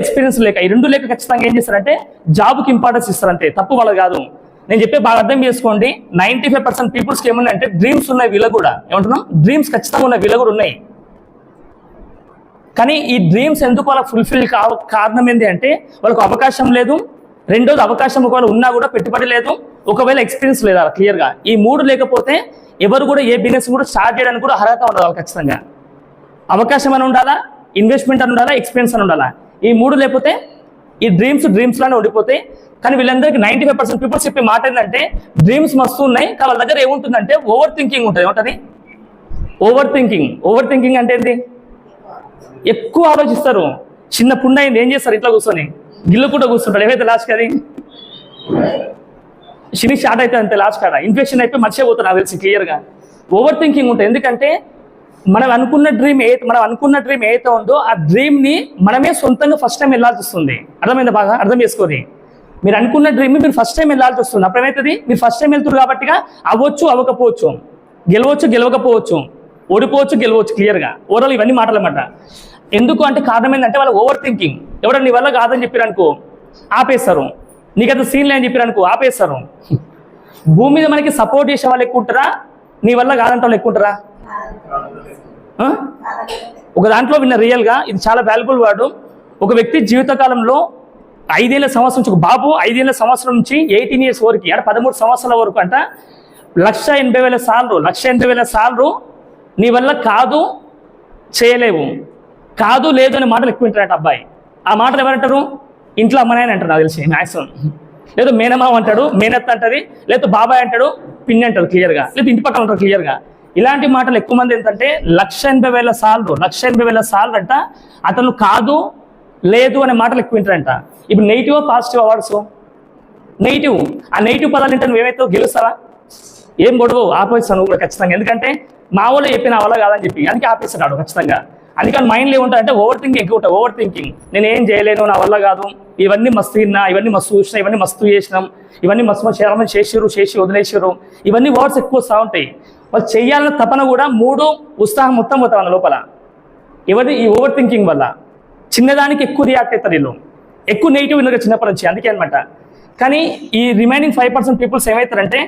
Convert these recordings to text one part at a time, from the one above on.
Experience లేక, ఈ రెండు లేక ఖచ్చితంగా ఏం చేస్తారంటే జాబ్కి ఇంపార్టెన్స్ ఇస్తారంటే తప్పు వాళ్ళు కాదు. నేను చెప్పే బాగా అర్థం చేసుకోండి. 95% పీపుల్స్కి ఏమున్నాయంటే డ్రీమ్స్ ఉన్నాయి, వీళ్ళ కూడా ఏమంటున్నాం, డ్రీమ్స్ ఖచ్చితంగా ఉన్నాయి, వీళ్ళ కూడా ఉన్నాయి. కానీ ఈ డ్రీమ్స్ ఎందుకు వాళ్ళకి ఫుల్ఫిల్ కారణం ఏంటి అంటే వాళ్ళకు అవకాశం లేదు, రెండోది అవకాశం ఒకవేళ ఉన్నా కూడా పెట్టుబడి లేదు, ఒకవేళ ఎక్స్పీరియన్స్ లేదా క్లియర్గా. ఈ మూడు లేకపోతే ఎవరు కూడా ఏ బిజినెస్ కూడా స్టార్ట్ చేయడానికి కూడా అర్హత ఉండదు వాళ్ళు. ఖచ్చితంగా అవకాశం అని ఉండాలా, ఇన్వెస్ట్మెంట్ అని ఉండాలా, ఎక్స్పీరియన్స్ అని ఉండాలా. ఈ మూడు లేకపోతే ఈ డ్రీమ్స్ లానే ఉండిపోతాయి. కానీ వీళ్ళందరికీ 95% పీపుల్స్ చెప్పే మాట ఏంటంటే డ్రీమ్స్ మస్తు ఉన్నాయి, కానీ వాళ్ళ దగ్గర ఏముంటుందంటే ఓవర్ థింకింగ్ ఉంటుంది. ఏముంటుంది? ఓవర్ థింకింగ్ అంటే ఏంటి? ఎక్కువ ఆలోచిస్తారు. చిన్న పుండ అయింది ఏం చేస్తారు, ఇంట్లో కూర్చొని గిల్లు కూడా కూర్చుంటారు. ఏవైతే లాస్ట్ అది షిని స్టార్ట్ అయితే అంతే, లాస్ట్ కాడ ఇన్ఫెక్షన్ అయిపోయి మర్చిపోతారు నాకు తెలిసి క్లియర్గా. ఓవర్ థింకింగ్ ఉంటుంది. ఎందుకంటే మనం అనుకున్న డ్రీమ్ ఏదైతే ఉందో ఆ డ్రీమ్ని మనమే సొంతంగా ఫస్ట్ టైం వెళ్ళాల్సి వస్తుంది. అర్థమైందా? బాగా అర్థం చేసుకోండి. మీరు అనుకున్న డ్రీమ్ మీరు ఫస్ట్ టైం వెళ్ళాల్సి వస్తుంది. అప్పుడు ఏమవుతుంది, మీరు ఫస్ట్ టైం వెళ్తున్నారు కాబట్టిగా అవ్వచ్చు అవ్వకపోవచ్చు, గెలవచ్చు గెలవకపోవచ్చు, ఓడిపోవచ్చు గెలవచ్చు, క్లియర్గా ఓవరాల్ ఇవన్నీ మాటలు అన్నమాట. ఎందుకు అంటే కారణం ఏంటంటే వాళ్ళ ఓవర్ థింకింగ్. ఎవరైనా నీ వల్ల కాదని చెప్పారనుకో ఆపేస్తారు, నీకంత సీన్ లేని చెప్పారనుకో ఆపేస్తారు. భూమి మీద మనకి సపోర్ట్ చేసే వాళ్ళు ఎక్కువ ఉంటారా, నీ వల్ల కాదంటే వాళ్ళు ఎక్కువ ఉంటారా? ఒక దాంట్లో విన్న రియల్గా ఇది చాలా వాల్యుబుల్ వర్డ్. ఒక వ్యక్తి జీవితకాలంలో 5 ఏళ్ల సంవత్సరం నుంచి, ఒక బాబు 5 ఏళ్ల సంవత్సరం నుంచి 18 ఇయర్స్ వరకు అంటే 13 సంవత్సరాల వరకు అంట 1,80,000 సార్లు నీ వల్ల కాదు, చేయలేవు, కాదు లేదు అనే మాటలు ఎక్కువ వింటారంట అబ్బాయి. ఆ మాటలు ఎవరంటారు? ఇంట్లో అమ్మనాయని అంటారు నాకు తెలిసి మ్యాక్సిమం. లేదు మేనమావ అంటాడు, మేనత్త అంటది, లేదు బాబాయ్ అంటాడు, పిన్ని అంటాడు క్లియర్గా, లేదు ఇంటి పక్కన ఉంటారు క్లియర్గా. ఇలాంటి మాటలు ఎక్కువ మంది ఏంటంటే 1,80,000 సార్లు అంట అతను కాదు లేదు అనే మాటలు ఎక్కువ వింటారంట. ఇప్పుడు నెగిటివ్ పాజిటివ్ అవార్డ్స్ నెగిటివ్, ఆ నెగిటివ్ పదాలు ఏంటో నువ్వేమైతే గెలుస్తావా? ఏం గొడవ ఆపేస్తాను నువ్వు కూడా ఖచ్చితంగా. ఎందుకంటే మా వాళ్ళు చెప్పిన వల్ల కాదని చెప్పి అందుకే ఆపేస్తాడు ఖచ్చితంగా. అందుకని మైండ్లో ఏముంటారంటే ఓవర్ థింకింగ్ ఎక్కువ ఉంటుంది. ఓవర్ థింకింగ్, నేను ఏం చేయలేను, నా వల్ల కాదు, ఇవన్నీ మస్తు తిన్నా, ఇవన్నీ మస్తు చూసినా, ఇవన్నీ మస్తు చేసినాం, ఇవన్నీ మస్తు చేయాలని చేసి వదిలేసారు, ఇవన్నీ వర్డ్స్ ఎక్కువ వస్తూ ఉంటాయి. వాళ్ళు చెయ్యాలన్న తపన కూడా ఉత్సాహం మొత్తం పోతాం అన్న లోపల. ఎవరి ఈ ఓవర్ థింకింగ్ వల్ల చిన్నదానికి ఎక్కువ రియాక్ట్ అవుతారు వీళ్ళు, ఎక్కువ నెగిటివ్ విన్నారు చిన్నప్పటి నుంచి. అందుకే అనమాట. కానీ ఈ రిమైనింగ్ 5% పీపుల్స్ ఏమవుతారంటే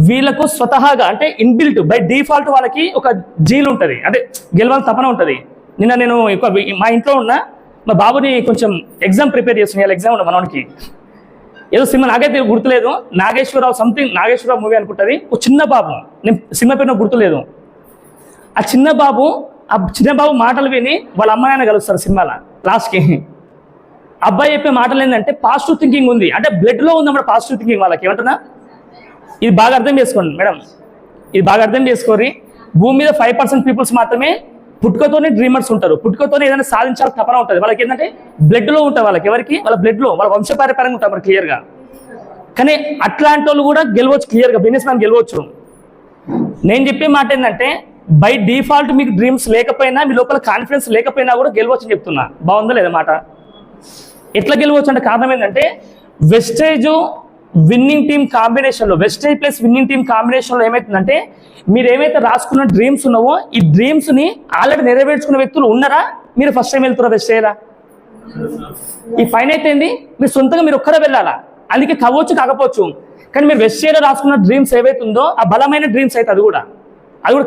వీళ్ళకు స్వతహాగా అంటే ఇన్బిల్ట్ బై డిఫాల్ట్ వాళ్ళకి ఒక జీల్ ఉంటుంది, అంటే గెలవాలని తపన ఉంటుంది. నిన్న నేను మా ఇంట్లో ఉన్న మా బాబుని కొంచెం ఎగ్జామ్ ప్రిపేర్ చేస్తున్నాను. ఎగ్జామ్ ఉన్న మనకి ఏదో సినిమా నాకైతే గుర్తులేదు, నాగేశ్వరరావు మూవీ అనుకుంటుంది. ఒక చిన్న బాబు, నేను సినిమా పేరు గుర్తులేదు. ఆ చిన్న బాబు మాటలు విని వాళ్ళ అమ్మ నాయన కలుస్తారు సినిమాలో లాస్ట్కి. అబ్బాయి చెప్పే మాటలు ఏంటంటే పాజిటివ్ థింకింగ్ ఉంది, అంటే బ్లడ్లో ఉందన్నమాట పాజిటివ్ థింకింగ్ వాళ్ళకి. ఏమంటున్నా, ఇది బాగా అర్థం చేసుకోండి మేడం, ఇది బాగా అర్థం చేసుకోరి. భూమి మీద 5% పీపుల్స్ మాత్రమే పుట్టుకతోనే డ్రీమర్స్ ఉంటారు, పుట్టుకతోనే ఏదైనా సాధించాలి తపన ఉంటుంది వాళ్ళకి. ఏంటంటే బ్లడ్లో ఉంటుంది వాళ్ళకి. ఎవరికి? వాళ్ళ బ్లడ్లో, వాళ్ళ వంశపారంపర్యంగా ఉంటారు క్లియర్గా. కానీ అట్లాంటి వాళ్ళు కూడా గెలవచ్చు క్లియర్గా, బిజినెస్ మ్యాన్ గెలవచ్చు. నేను చెప్పే మాట ఏంటంటే బై డిఫాల్ట్ మీకు డ్రీమ్స్ లేకపోయినా, మీ లోపల కాన్ఫిడెన్స్ లేకపోయినా కూడా గెలవచ్చు అని చెప్తున్నా. బాగుందా లేదా మాట? ఎట్లా గెలవచ్చు అంటే కారణం ఏంటంటే వెస్టేజ్ విన్నింగ్ టీమ్ కాంబినేషన్లో, వెస్టేజ్ ప్లస్ విన్నింగ్ టీమ్ కాంబినేషన్లో ఏమవుతుందంటే మీరు ఏమైతే రాసుకున్న డ్రీమ్స్ ఉన్నావో ఈ డ్రీమ్స్ని ఆల్రెడీ నెరవేర్చుకున్న వ్యక్తులు ఉన్నారా, మీరు ఫస్ట్ టైం వెళ్తున్నారా వెస్టేజ్లా? ఈ పైన అయితే ఏంది, మీరు సొంతంగా మీరు ఒక్కరే వెళ్ళాలా. అందుకే కావచ్చు కాకపోవచ్చు, కానీ మీరు వెస్టేజ్లో రాసుకున్న డ్రీమ్స్ ఏవైతే ఉందో ఆ బలమైన డ్రీమ్స్ అయితే అది కూడా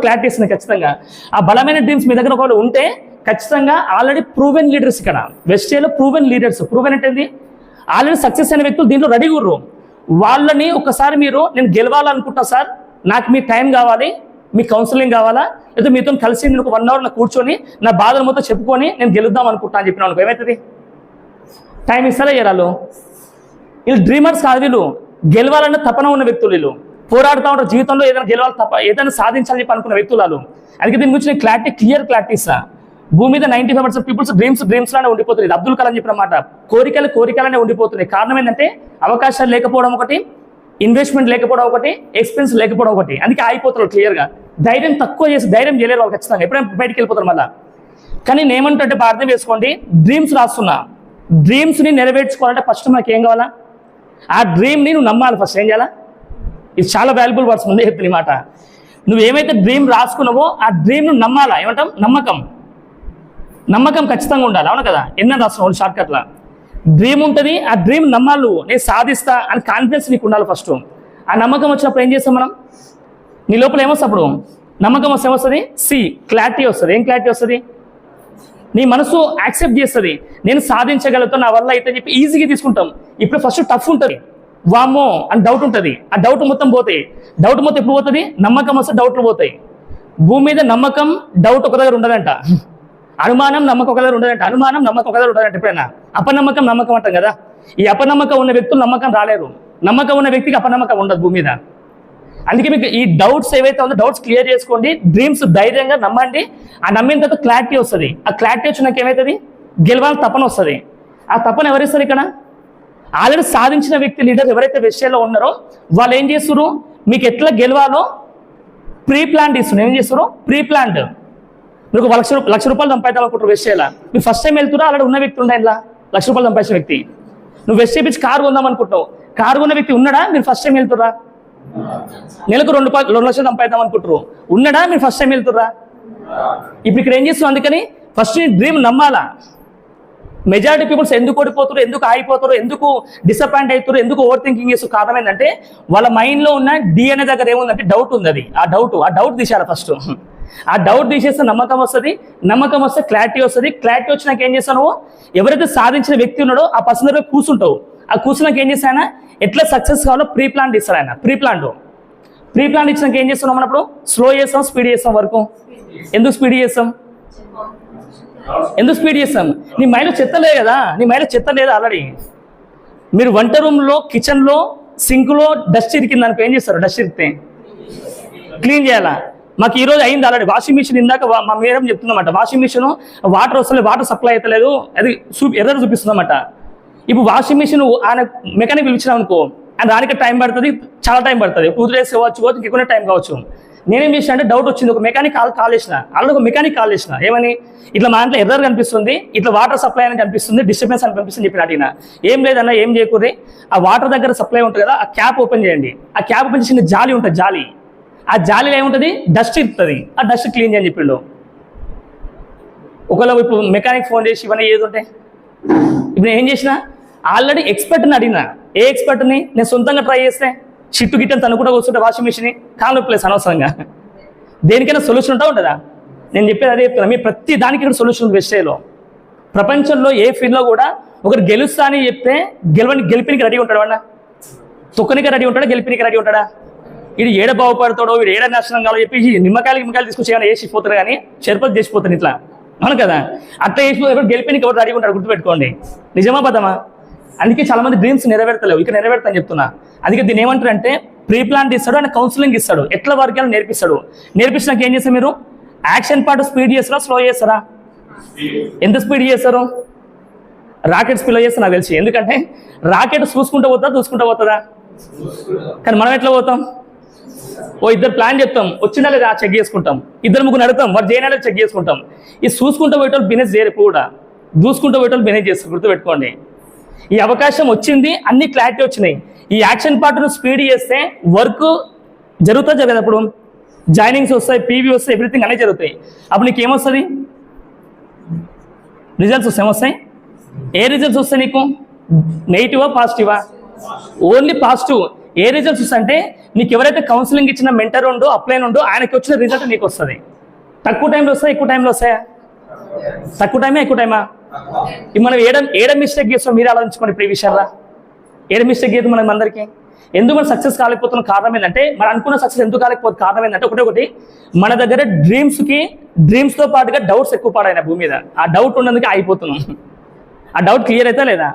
క్లారిటీ ఇస్తుంది ఖచ్చితంగా. ఆ బలమైన డ్రీమ్స్ మీ దగ్గర ఒకవేళ ఉంటే ఖచ్చితంగా ఆల్రెడీ ప్రూవెన్ లీడర్స్, ఇక్కడ వెస్టేజ్లో ప్రూవెన్ లీడర్స్, ప్రూవెన్ అంటే ఆల్రెడీ సక్సెస్ అయిన వ్యక్తులు దీంట్లో రెడీ ఉర్రు. వాళ్ళని ఒకసారి మీరు నేను గెలవాలనుకుంటా సార్, నాకు మీ టైం కావాలి, మీ కౌన్సిలింగ్ కావాలా, లేదా మీతో కలిసి నేను ఒక 1 అవర్ కూర్చొని నా బాధలు మొత్తం చెప్పుకొని నేను గెలుద్దాం అనుకుంటా అని చెప్పిన అనుకో ఏమవుతుంది? టైం ఇస్తారా చేరాలు? వీళ్ళు డ్రీమర్స్ కాదు, వీళ్ళు గెలవాలన్న తపన ఉన్న వ్యక్తులు, వీళ్ళు పోరాడుతూ ఉంటారు జీవితంలో, ఏదైనా గెలవాలి ఏదైనా సాధించాలని చెప్పి అనుకున్న వ్యక్తులు వాళ్ళు. అందుకే దీని గురించి నేను క్లియర్ క్లారిటీ ఇస్తా. భూమి మీద 95% పీపుల్స్ డ్రీమ్స్ లానే ఉండిపోతుంది. ఇది అబ్దుల్ కలాం చెప్పిన మాట, కోరికలనే ఉండిపోతున్నాయి. కారణం ఏంటంటే అవకాశాలు లేకపోవడం ఒకటి, ఇన్వెస్ట్మెంట్ లేకపోవడం ఒకటి, ఎక్స్పెన్స్ లేకపోవడం ఒకటి. అందుకే ఆగిపోతారు క్లియర్గా. ధైర్యం తక్కువ చేసి ధైర్యం చేయలేరు వాళ్ళు ఖచ్చితంగా, ఎప్పుడైనా బయటికి వెళ్ళిపోతారు మళ్ళీ. కానీ నేను ఏమంటే బాగా అర్థం చేసుకోండి, డ్రీమ్స్ రాస్తున్నా, డ్రీమ్స్ని నెరవేర్చుకోవాలంటే ఫస్ట్ మనకి ఏం కావాలా? ఆ డ్రీమ్ని నువ్వు నమ్మాలి. ఫస్ట్ ఏం చేయాలా? ఇది చాలా వాల్యుబుల్ వర్డ్స్, ముందే చెప్తున్న మాట. నువ్వు ఏమైతే డ్రీమ్ రాసుకున్నావో ఆ డ్రీమ్ను నమ్మాలా. ఏమంటాం? నమ్మకం ఖచ్చితంగా ఉండాలి. అవును కదా? ఎన్న రాస్తున్నావు షార్ట్కట్లా. డ్రీమ్ ఉంటుంది, ఆ డ్రీమ్ నమ్మాలి, నేను సాధిస్తా అని కాన్ఫిడెన్స్ నీకు ఉండాలి ఫస్ట్. ఆ నమ్మకం వచ్చినప్పుడు ఏం చేస్తాం మనం? నీ లోపల ఏమొస్తుంది అప్పుడు? నమ్మకం వస్తే ఏమొస్తుంది? క్లారిటీ వస్తుంది. ఏం క్లారిటీ వస్తుంది? నీ మనసు యాక్సెప్ట్ చేస్తుంది, నేను సాధించగలుగుతాను, నా వల్ల అయితే చెప్పి ఈజీగా తీసుకుంటాం. ఇప్పుడు ఫస్ట్ టఫ్ ఉంటుంది, వామో అని డౌట్ ఉంటుంది. ఆ డౌట్ మొత్తం పోతాయి. డౌట్ మొత్తం ఎప్పుడు పోతుంది? నమ్మకం వస్తే డౌట్లు పోతాయి. భూమి మీద నమ్మకం డౌట్ ఒక దగ్గర ఉండదంట, అనుమానం నమ్మకం ఒక దగ్గర ఉండదంట, అనుమానం నమ్మకం ఒక దగ్గర ఉండదంట. ఎప్పుడైనా అపనమ్మకం నమ్మకం అంటాం కదా. ఈ అపనమ్మకం ఉన్న వ్యక్తులు నమ్మకం రాలేరు, నమ్మకం ఉన్న వ్యక్తికి అపనమ్మకం ఉండదు భూమి మీద. అందుకే మీకు ఈ డౌట్స్ ఏవైతే ఉందో డౌట్స్ క్లియర్ చేసుకోండి, డ్రీమ్స్ ధైర్యంగా నమ్మండి. ఆ నమ్మిన తర్వాత క్లారిటీ వస్తుంది. ఆ క్లారిటీ వచ్చినాక ఏమవుతుంది? గెలవాలని తపన వస్తుంది. ఆ తపన ఎవరిస్తారు ఇక్కడ? ఆల్రెడీ సాధించిన వ్యక్తి, లీడర్ ఎవరైతే విషయాల్లో ఉన్నారో వాళ్ళు ఏం చేస్తారు? మీకు ఎట్లా గెలవాలో ప్రీ ప్లాన్ ఇస్తున్నారు. ఏం చేస్తారు? Pre planned. మీకు లక్ష రూపాయలు సంపాదిద్దాం అనుకుంటారు విషయాల, మీరు ఫస్ట్ టైం వెళ్తున్నా ఆల్రెడీ ఉన్న వ్యక్తి ఉండే ఇలా లక్ష రూపాయలు సంపాదించిన వ్యక్తి. నువ్వు వెస్ట్ చేపించి కారు కొందాం అనుకుంటావు, కారు కొన్న వ్యక్తి ఉన్నాడా? మీరు ఫస్ట్ టైం వెళ్తురా? నెలకు 2 లక్షలు సంపాదిద్దాం అనుకుంటారు, ఉన్నాడా? మీరు ఫస్ట్ టైం వెళ్తురా? ఇప్పుడు ఇక్కడ ఏం చేస్తున్నావు? అందుకని ఫస్ట్ నీ డ్రీమ్ నమ్మాలా. మెజారిటీ పీపుల్స్ ఎందుకు ఓడిపోతారు, ఎందుకు ఆగిపోతారు, ఎందుకు డిసప్పాయింట్ అవుతారు, ఎందుకు ఓవర్ థింకింగ్ చేస్తారు? కారణం ఏంటంటే వాళ్ళ మైండ్లో ఉన్న DNA దగ్గర ఏముందంటే డౌట్ ఉంది. అది ఆ డౌట్ తీసేయాలి ఫస్ట్. ఆ డౌట్ తీసేస్తే నమ్మకం వస్తుంది, నమ్మకం వస్తే క్లారిటీ వస్తుంది. క్లారిటీ వచ్చినాక ఏం చేస్తావు? ఎవరైతే సాధించిన వ్యక్తి ఉన్నాడో ఆ పర్సన్ దగ్గర కూర్చుంటావు. ఆ కూర్చున్నాక ఏం చేస్తాయన ఎట్లా సక్సెస్ కావాలో ప్రీ ప్లాన్ ఇస్తారు ఆయన. ప్రీ ప్లాన్ ఇచ్చినాక ఏం చేస్తున్నాం? మనం అప్పుడు స్లో చేస్తాం, స్పీడ్ చేస్తాం వరకు. ఎందుకు స్పీడ్ చేస్తాం? నీ మైండ్లో చెత్త లేదు కదా, నీ మైండ్లో చెత్త లేదు ఆల్రెడీ. మీరు వంట రూమ్లో, కిచెన్లో, సింక్లో డస్ట్ ఇరికింది అనుకో, ఏం చేస్తారు? డస్ట్ ఇరికితే క్లీన్ చేయాలా? మాకు ఈరోజు అయింది ఆల్రెడీ. వాషింగ్ మిషన్ ఇందాక మా మేడం చెప్తుందన్నమాట, వాషింగ్ మిషన్ వాటర్ వస్తలేదు, వాటర్ సప్లై అవుతలేదు, అది ఎర్రర్ చూపిస్తుందన్నమాట. ఇప్పుడు వాషింగ్ మిషన్ ఆయన మెకానిక్ పిలిచినాం అనుకో, ఆయన రానికి టైం పడుతుంది, చాలా టైం పడుతుంది, 2 days కావచ్చు, ఇంకెక్కువ టైం కావచ్చు. నేనేం చేసిన అంటే డౌట్ వచ్చింది, ఒక మెకానిక్ కాల్ చేసిన, ఆల్రెడీ ఒక మెకానిక్ కాల్ చేసిన. ఏమని? ఇట్లా మా దాంట్లో ఎర్రర్ కనిపిస్తుంది, ఇట్లా వాటర్ సప్లై అని కనిపిస్తుంది, డిస్టర్బెన్స్ అని కనిపిస్తుంది చెప్పి అడిగిన. ఏం లేదన్నా, ఏం చేయకూడదు, ఆ వాటర్ దగ్గర సప్లై ఉంటుంది కదా, ఆ క్యాప్ ఓపెన్ చేయండి. ఆ క్యాప్ ఓపెన్ చేసిన జాలి ఉంటుంది, జాలి, ఆ జాలీలో ఏముంటుంది? డస్ట్ ఇస్తుంది, ఆ డస్ట్ క్లీన్ చేయని చెప్పిండు. ఒకవేళ ఇప్పుడు మెకానిక్ ఫోన్ చేసి ఇవన్నీ ఏది ఉంటాయి. ఇప్పుడు ఏం చేసిన, ఆల్రెడీ ఎక్స్పర్ట్ని అడిగిన. ఏ ఎక్స్పర్ట్ని? నేను సొంతంగా ట్రై చేస్తే చిట్టు గిట్టని తను కూడా కూర్చుంటే వాషింగ్ మిషన్ కాలు ప్లేస్ అనవసరంగా. దేనికైనా సొల్యూషన్ ఉంటుందా? నేను చెప్పేది అదే చెప్తున్నా, మీ ప్రతి దానికి ఇక్కడ సొల్యూషన్ ఉంది వెస్టేలో. ప్రపంచంలో ఏ ఫీల్డ్లో కూడా ఒకరు గెలుస్తా అని చెప్తే గెలిపినికి రెడీ ఉంటాడు వాడు, తొక్కనికి రెడీ ఉంటాడా, గెలిపినికి రెడీ ఉంటాడా? వీడు ఏడ బాగుపడతాడో, వీడు ఏడ నాశనం కావాలో చెప్పి నిమ్మకాయలు తీసుకొచ్చి ఏమైనా వేసిపోతారు, కానీ చెరుపతి చేసిపోతాను ఇట్లా. అవును కదా? అట్లా వేసిపోతే గెలిపినికి ఎవరు రెడీ ఉంటాడు, గుర్తుపెట్టుకోండి. నిజమా బద్దమా? అందుకే చాలా మంది డ్రీమ్స్ నెరవేర్తలేవు, ఇక్కడ నెరవేర్తా అని చెప్తున్నా. అందుకే దీన్ని ఏమంటారు అంటే ప్రీ ప్లాన్ ఇస్తాడు, ఆయన కౌన్సిలింగ్ ఇస్తాడు, ఎట్లా వర్గాలు నేర్పిస్తాడు. నేర్పించినాక ఏం చేస్తారు? మీరు యాక్షన్ పార్ట్ స్పీడ్ చేస్తారా, స్లో చేస్తారా? ఎంత స్పీడ్ చేస్తారు? రాకెట్ స్పీడ్లో చేస్తారు నాకు తెలిసి. ఎందుకంటే రాకెట్ చూసుకుంటూ పోతుందా? కానీ మనం ఎట్లా పోతాం? ఇద్దరు ప్లాన్ చెప్తాం, వచ్చినా లేదా చెక్ చేసుకుంటాం, 2-3 అడుగుతాం, వాడు చేయనా చెక్ చేసుకుంటాం. ఈ చూసుకుంటూ పోయేటోళ్ళు బిజినెస్ చేయరు, ఇప్పుడు కూడా దూసుకుంటూ పోయేటోళ్ళు బిజినెస్ చేస్తారు, గుర్తుపెట్టుకోండి. ఈ అవకాశం వచ్చింది, అన్ని క్లారిటీ వచ్చినాయి. ఈ యాక్షన్ పార్ట్ను స్పీడ్ చేస్తే వర్క్ జరగదు. అప్పుడు జాయినింగ్స్ వస్తాయి, పీవీ వస్తాయి, ఎవ్రీథింగ్ అన్నీ జరుగుతాయి. అప్పుడు నీకు ఏమొస్తుంది? రిజల్ట్స్ వస్తాయి. ఏ రిజల్ట్స్ వస్తాయి నీకు? నెగిటివా, పాజిటివా? Only positive. ఏ రిజల్ట్స్ వస్తాయంటే నీకు ఎవరైతే కౌన్సిలింగ్ ఇచ్చిన మెంటర్ ఉండో, అప్లైన్ ఉండో, ఆయనకి వచ్చిన రిజల్ట్ నీకు వస్తుంది. తక్కువ టైంలో వస్తాయి, ఎక్కువ టైంలో వస్తాయా? తక్కువ టైమా, ఎక్కువ టైమా? మనం ఏడ మిస్టేక్ చేస్తాం మీరు ఆలోచించుకోండి. ఇప్పుడు ఈ విషయాల్లో ఏడ మిస్టేక్ చేద్దాం మనం అందరికీ. ఎందుకు మనం సక్సెస్ కాలేకపోతున్న కారణం ఏంటంటే, మనం అనుకున్న సక్సెస్ ఎందుకు కాలేకపోతుంది కారణం ఏంటంటే, ఒకటి మన దగ్గర డ్రీమ్స్తో పాటుగా డౌట్స్ ఎక్కువ పాడైన భూమి మీద. ఆ డౌట్ ఉన్నందుకే అయిపోతున్నాం. ఆ డౌట్ క్లియర్ అయితే లేదా?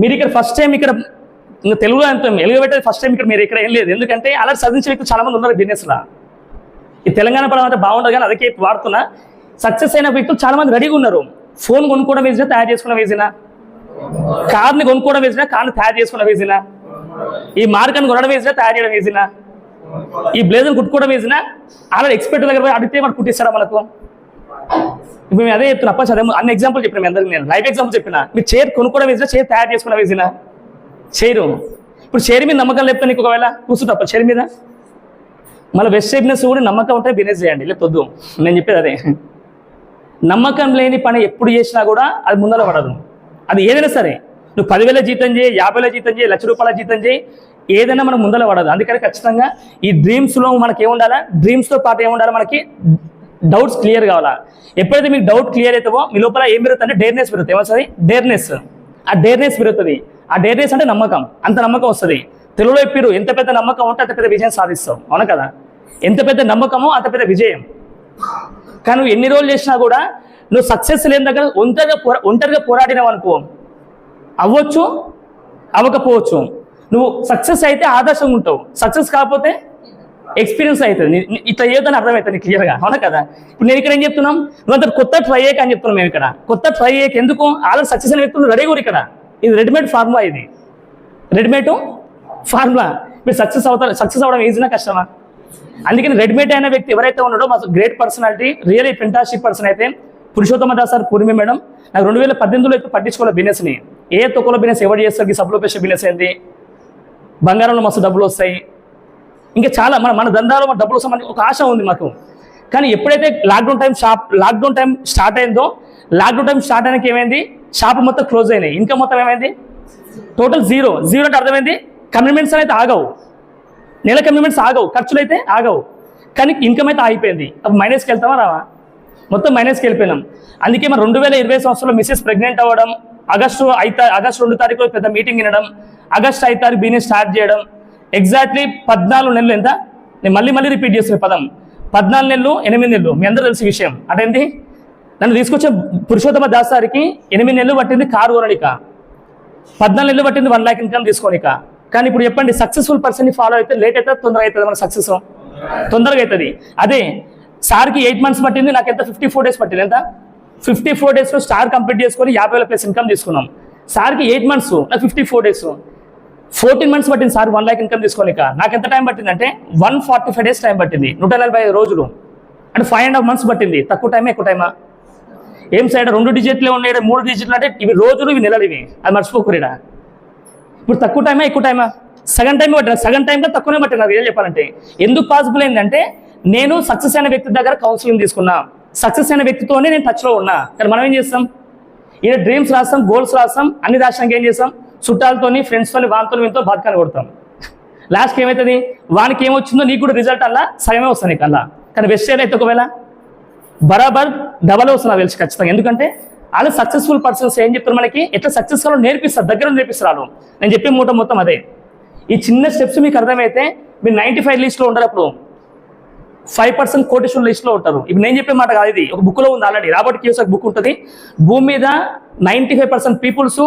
మీరు ఇక్కడ ఫస్ట్ టైం ఇక్కడ ఇంకా తెలుగులో అంత ఎలుగబెట్టేది ఫస్ట్ టైం ఇక్కడ మీరు ఇక్కడ ఏం లేదు. ఎందుకంటే అలా చదివించే వ్యక్తులు చాలా మంది ఉన్నారు బిజినెస్లో. ఈ తెలంగాణ పడం అంటే బాగుండదు, కానీ అదే వాడుతున్నా. సక్సెస్ అయిన వ్యక్తులు చాలా మంది రెడీగా ఉన్నారు. ఫోన్ కొనుక్కోవడం వేసినా, తయారు చేసుకున్న వేసినా, కార్ని కొనుక్కోవడం వేసినా, కార్ని తయారు చేసుకున్న వేసినా, ఈ మార్కెట్ని కొనడం వేసినా, తయారు చేయడం వేసినా, ఈ బ్లేజర్ కుట్టుకోవడం వేసినా, ఆల్రెడీ ఎక్స్పర్ట్ దగ్గర పోయి అడిగితే వాడు కుట్టిస్తాడా మనకు? ఇప్పుడు మేము అదే చెప్తున్నా, అదే అన్ని ఎగ్జాంపుల్ చెప్పిన మీ అందరికి, నేను లైఫ్ ఎగ్జాంపుల్ చెప్పిన. మీరు చైర్ కొనుక్కోవడం వేసినా, చైర్ తయారు చేసుకున్న వేసినా, చైరు ఇప్పుడు చైర్ మీద నమ్మకం లేకపోతే నీకు ఒకవేళ కూర్చుంటప్ప చైర్ మీద మళ్ళీ వెస్ట్ బిజినెస్ కూడా నమ్మకం ఉంటే బిజినెస్ చేయండి, లేకపోద్దు. నేను చెప్పేది అదే. నమ్మకం లేని పని ఎప్పుడు చేసినా కూడా అది ముందర పడదు. అది ఏదైనా సరే, నువ్వు 10,000 జీతం చేయి, 50,000 జీతం చేయి, ₹1,00,000 జీతం చేయి, ఏదైనా మనం ముందర పడదు. అందుకని ఖచ్చితంగా ఈ డ్రీమ్స్లో మనకి ఏముండాలా, డ్రీమ్స్తో పాటు ఏముండాలి, మనకి డౌట్స్ క్లియర్ కావాలా. ఎప్పుడైతే మీకు డౌట్ క్లియర్ అవుతావో మీ లోపల ఏం పెరుగుతుంది అంటే డేర్నెస్ పెరుగుతుంది. ఏమొస్తుంది? డేర్నెస్. ఆ డేర్నెస్ పెరుగుతుంది. ఆ డేర్నెస్ అంటే నమ్మకం, అంత నమ్మకం వస్తుంది. తెలుగులో చెప్పారు, ఎంత పెద్ద నమ్మకం ఉంటే అంత పెద్ద విజయం సాధిస్తావు. అవునా కదా? ఎంత పెద్ద నమ్మకమో అంత పెద్ద విజయం. కానీ నువ్వు ఎన్ని రోజులు చేసినా కూడా నువ్వు సక్సెస్ లేని దగ్గర ఒంటరిగా పోరాడినావు అనుకో, అవ్వచ్చు అవ్వకపోవచ్చు. నువ్వు సక్సెస్ అయితే ఆదర్శంగా ఉంటావు, సక్సెస్ కాకపోతే ఎక్స్పీరియన్స్ అవుతుంది. ఇట్లా ఏదని అర్థమవుతుంది క్లియర్గా. అవునా కదా? ఇప్పుడు నేను ఇక్కడ ఏం చెప్తున్నాం, నువ్వు అంత కొత్త ట్రై అయ్యాక అని చెప్తున్నాం. మేము ఇక్కడ కొత్త ట్రై అయ్యాక ఎందుకు, ఆల్రెడీ సక్సెస్ అయిన వ్యక్తులు రెడీ కూడా ఇక్కడ. ఇది రెడీమేడ్ ఫార్ములా, ఇది రెడీమేడ్ ఫార్ములా. మీరు సక్సెస్ అవ్వడం ఈజీనా కష్టమా? అందుకని రెడీమేడ్ అయిన వ్యక్తి ఎవరైతే ఉన్నాడో మా great personality, really fantastic person అయితే పురుషోత్తమ దాస్ సార్ పూర్ణిమ మేడం. నాకు 2018లో అయితే పట్టించుకోవాలి బిజినెస్ని. ఏ తొక్కలో బిజినెస్ ఎవరు చేస్తారు, ఈ సబ్లో పేసే బిజినెస్ ఏంటి, బంగారంలో మస్తు డబ్బులు వస్తాయి, ఇంకా చాలా మన దందాలో మన డబ్బులు వస్తామని ఒక ఆశ ఉంది మాకు. కానీ ఎప్పుడైతే లాక్డౌన్ టైం స్టార్ట్ అయిందో, లాక్డౌన్ టైం స్టార్ట్ అయినాక ఏమైంది, షాప్ మొత్తం క్లోజ్ అయినాయి. ఇన్కమ్ మొత్తం ఏమైంది, టోటల్ జీరో. అంటే అర్థమైంది, కమిట్మెంట్స్ అయితే ఆగవు, నెల కమిట్మెంట్స్ ఆగవు, ఖర్చులు అయితే ఆగవు, కానీ ఇన్కమ్ అయితే ఆగిపోయింది. అప్పుడు మైనస్కి వెళ్తామా రావా? మొత్తం మైనస్కి వెళ్ళిపోయినాం. అందుకే మన 2020 సంవత్సరంలో మిస్సెస్ ప్రెగ్నెంట్ అవ్వడం, ఆగస్టు 2 తారీఖులో పెద్ద మీటింగ్ వినడం, ఆగస్టు 5 తారీఖు బిజినెస్ స్టార్ట్ చేయడం, ఎగ్జాక్ట్లీ 14 నెలలు. ఎంత? నేను మళ్ళీ రిపీట్ చేస్తున్న పదం, 14 నెలలు 8 నెలలు. మీ అందరూ తెలిసిన విషయం. అటేంటి, నన్ను తీసుకొచ్చే పురుషోత్తమ దాస్ సార్కి 8 నెలలు పట్టింది కారు కొననిక, 14 నెలలు పట్టింది 1 lakh ఇన్కమ్ తీసుకోనిక. కానీ ఇప్పుడు చెప్పండి, సక్సెస్ఫుల్ పర్సన్ని ఫాలో అయితే లేట్ అవుతుంది, తొందరగా అవుతుంది? మన సక్సెస్ తొందరగా అవుతుంది. అదే సార్కి 8 months పట్టింది, నాకు ఎంత 54 days పట్టింది. ఎంత? 54 daysలో స్టార్ కంప్లీట్ చేసుకొని 50,000+ ఇన్కమ్ తీసుకున్నాం. సార్కి 8 months, నాకు 54 days. 14 months పట్టింది సార్ 1 lakh ఇన్కమ్ తీసుకోనిక. నాకు ఎంత టైం పట్టింది అంటే 145 days టైం పట్టింది, 145 రోజులు. అంటే 5.5 months పట్టింది. తక్కువ టైమా ఎక్కువ టైమా? ఏం సైడ్ 2 డిజిట్లే ఉన్నాయి, 3 డిజిట్లు అంటే ఇవి రోజులు, ఇవి నెలలు, ఇవి అది మర్చిపోకూడదా? ఇప్పుడు తక్కువ టైమా ఎక్కువ టైమా? సగం టైం పట్టిన, సగం టైంగా తక్కువనే పట్టిన. నాకు ఏం చెప్పాలంటే ఎందుకు పాసిబుల్ అయిందంటే, నేను సక్సెస్ అయిన వ్యక్తి దగ్గర కౌన్సిలింగ్ తీసుకున్నా, సక్సెస్ అయిన వ్యక్తితోనే నేను టచ్లో ఉన్నా. కానీ మనం ఏం చేస్తాం, ఈయన డ్రీమ్స్ రాస్తాం, గోల్స్ రాస్తాం, అన్ని రాష్ట్రానికి ఏం చేస్తాం, చుట్టాలతోని, ఫ్రెండ్స్తోని, వానితో వీనితో బతకాన్ని కొడతాం. లాస్ట్కి ఏమవుతుంది, వానికి ఏమొచ్చిందో నీకు కూడా రిజల్ట్ అలా సగమే వస్తుంది నీకు అలా. కానీ వెస్ట్ సైడ్ అయితే ఒకవేళ బరాబర్ డబల్ వస్తుంది తెలిసి ఖచ్చితంగా. ఎందుకంటే వాళ్ళు సక్సెస్ఫుల్ పర్సన్స్ ఏం చెప్తారు, మనకి ఎట్లా సక్సెస్ కావాలో నేర్పిస్తారు, దగ్గర నేర్పిస్తారు వాళ్ళు. నేను చెప్పే మొత్తం అదే. ఈ చిన్న స్టెప్స్ మీకు అర్థమైతే మీరు 95 లిస్ట్లో ఉంటారు, అప్పుడు 5% కోటేశ్వరుల లిస్ట్లో ఉంటారు. ఇప్పుడు నేను చెప్పే మాట కాదు, ఇది ఒక బుక్లో ఉంది ఆల్రెడీ. రాబర్ట్ కియోసాకి బుక్ ఉంటుంది. భూమి మీద 95% పీపుల్స్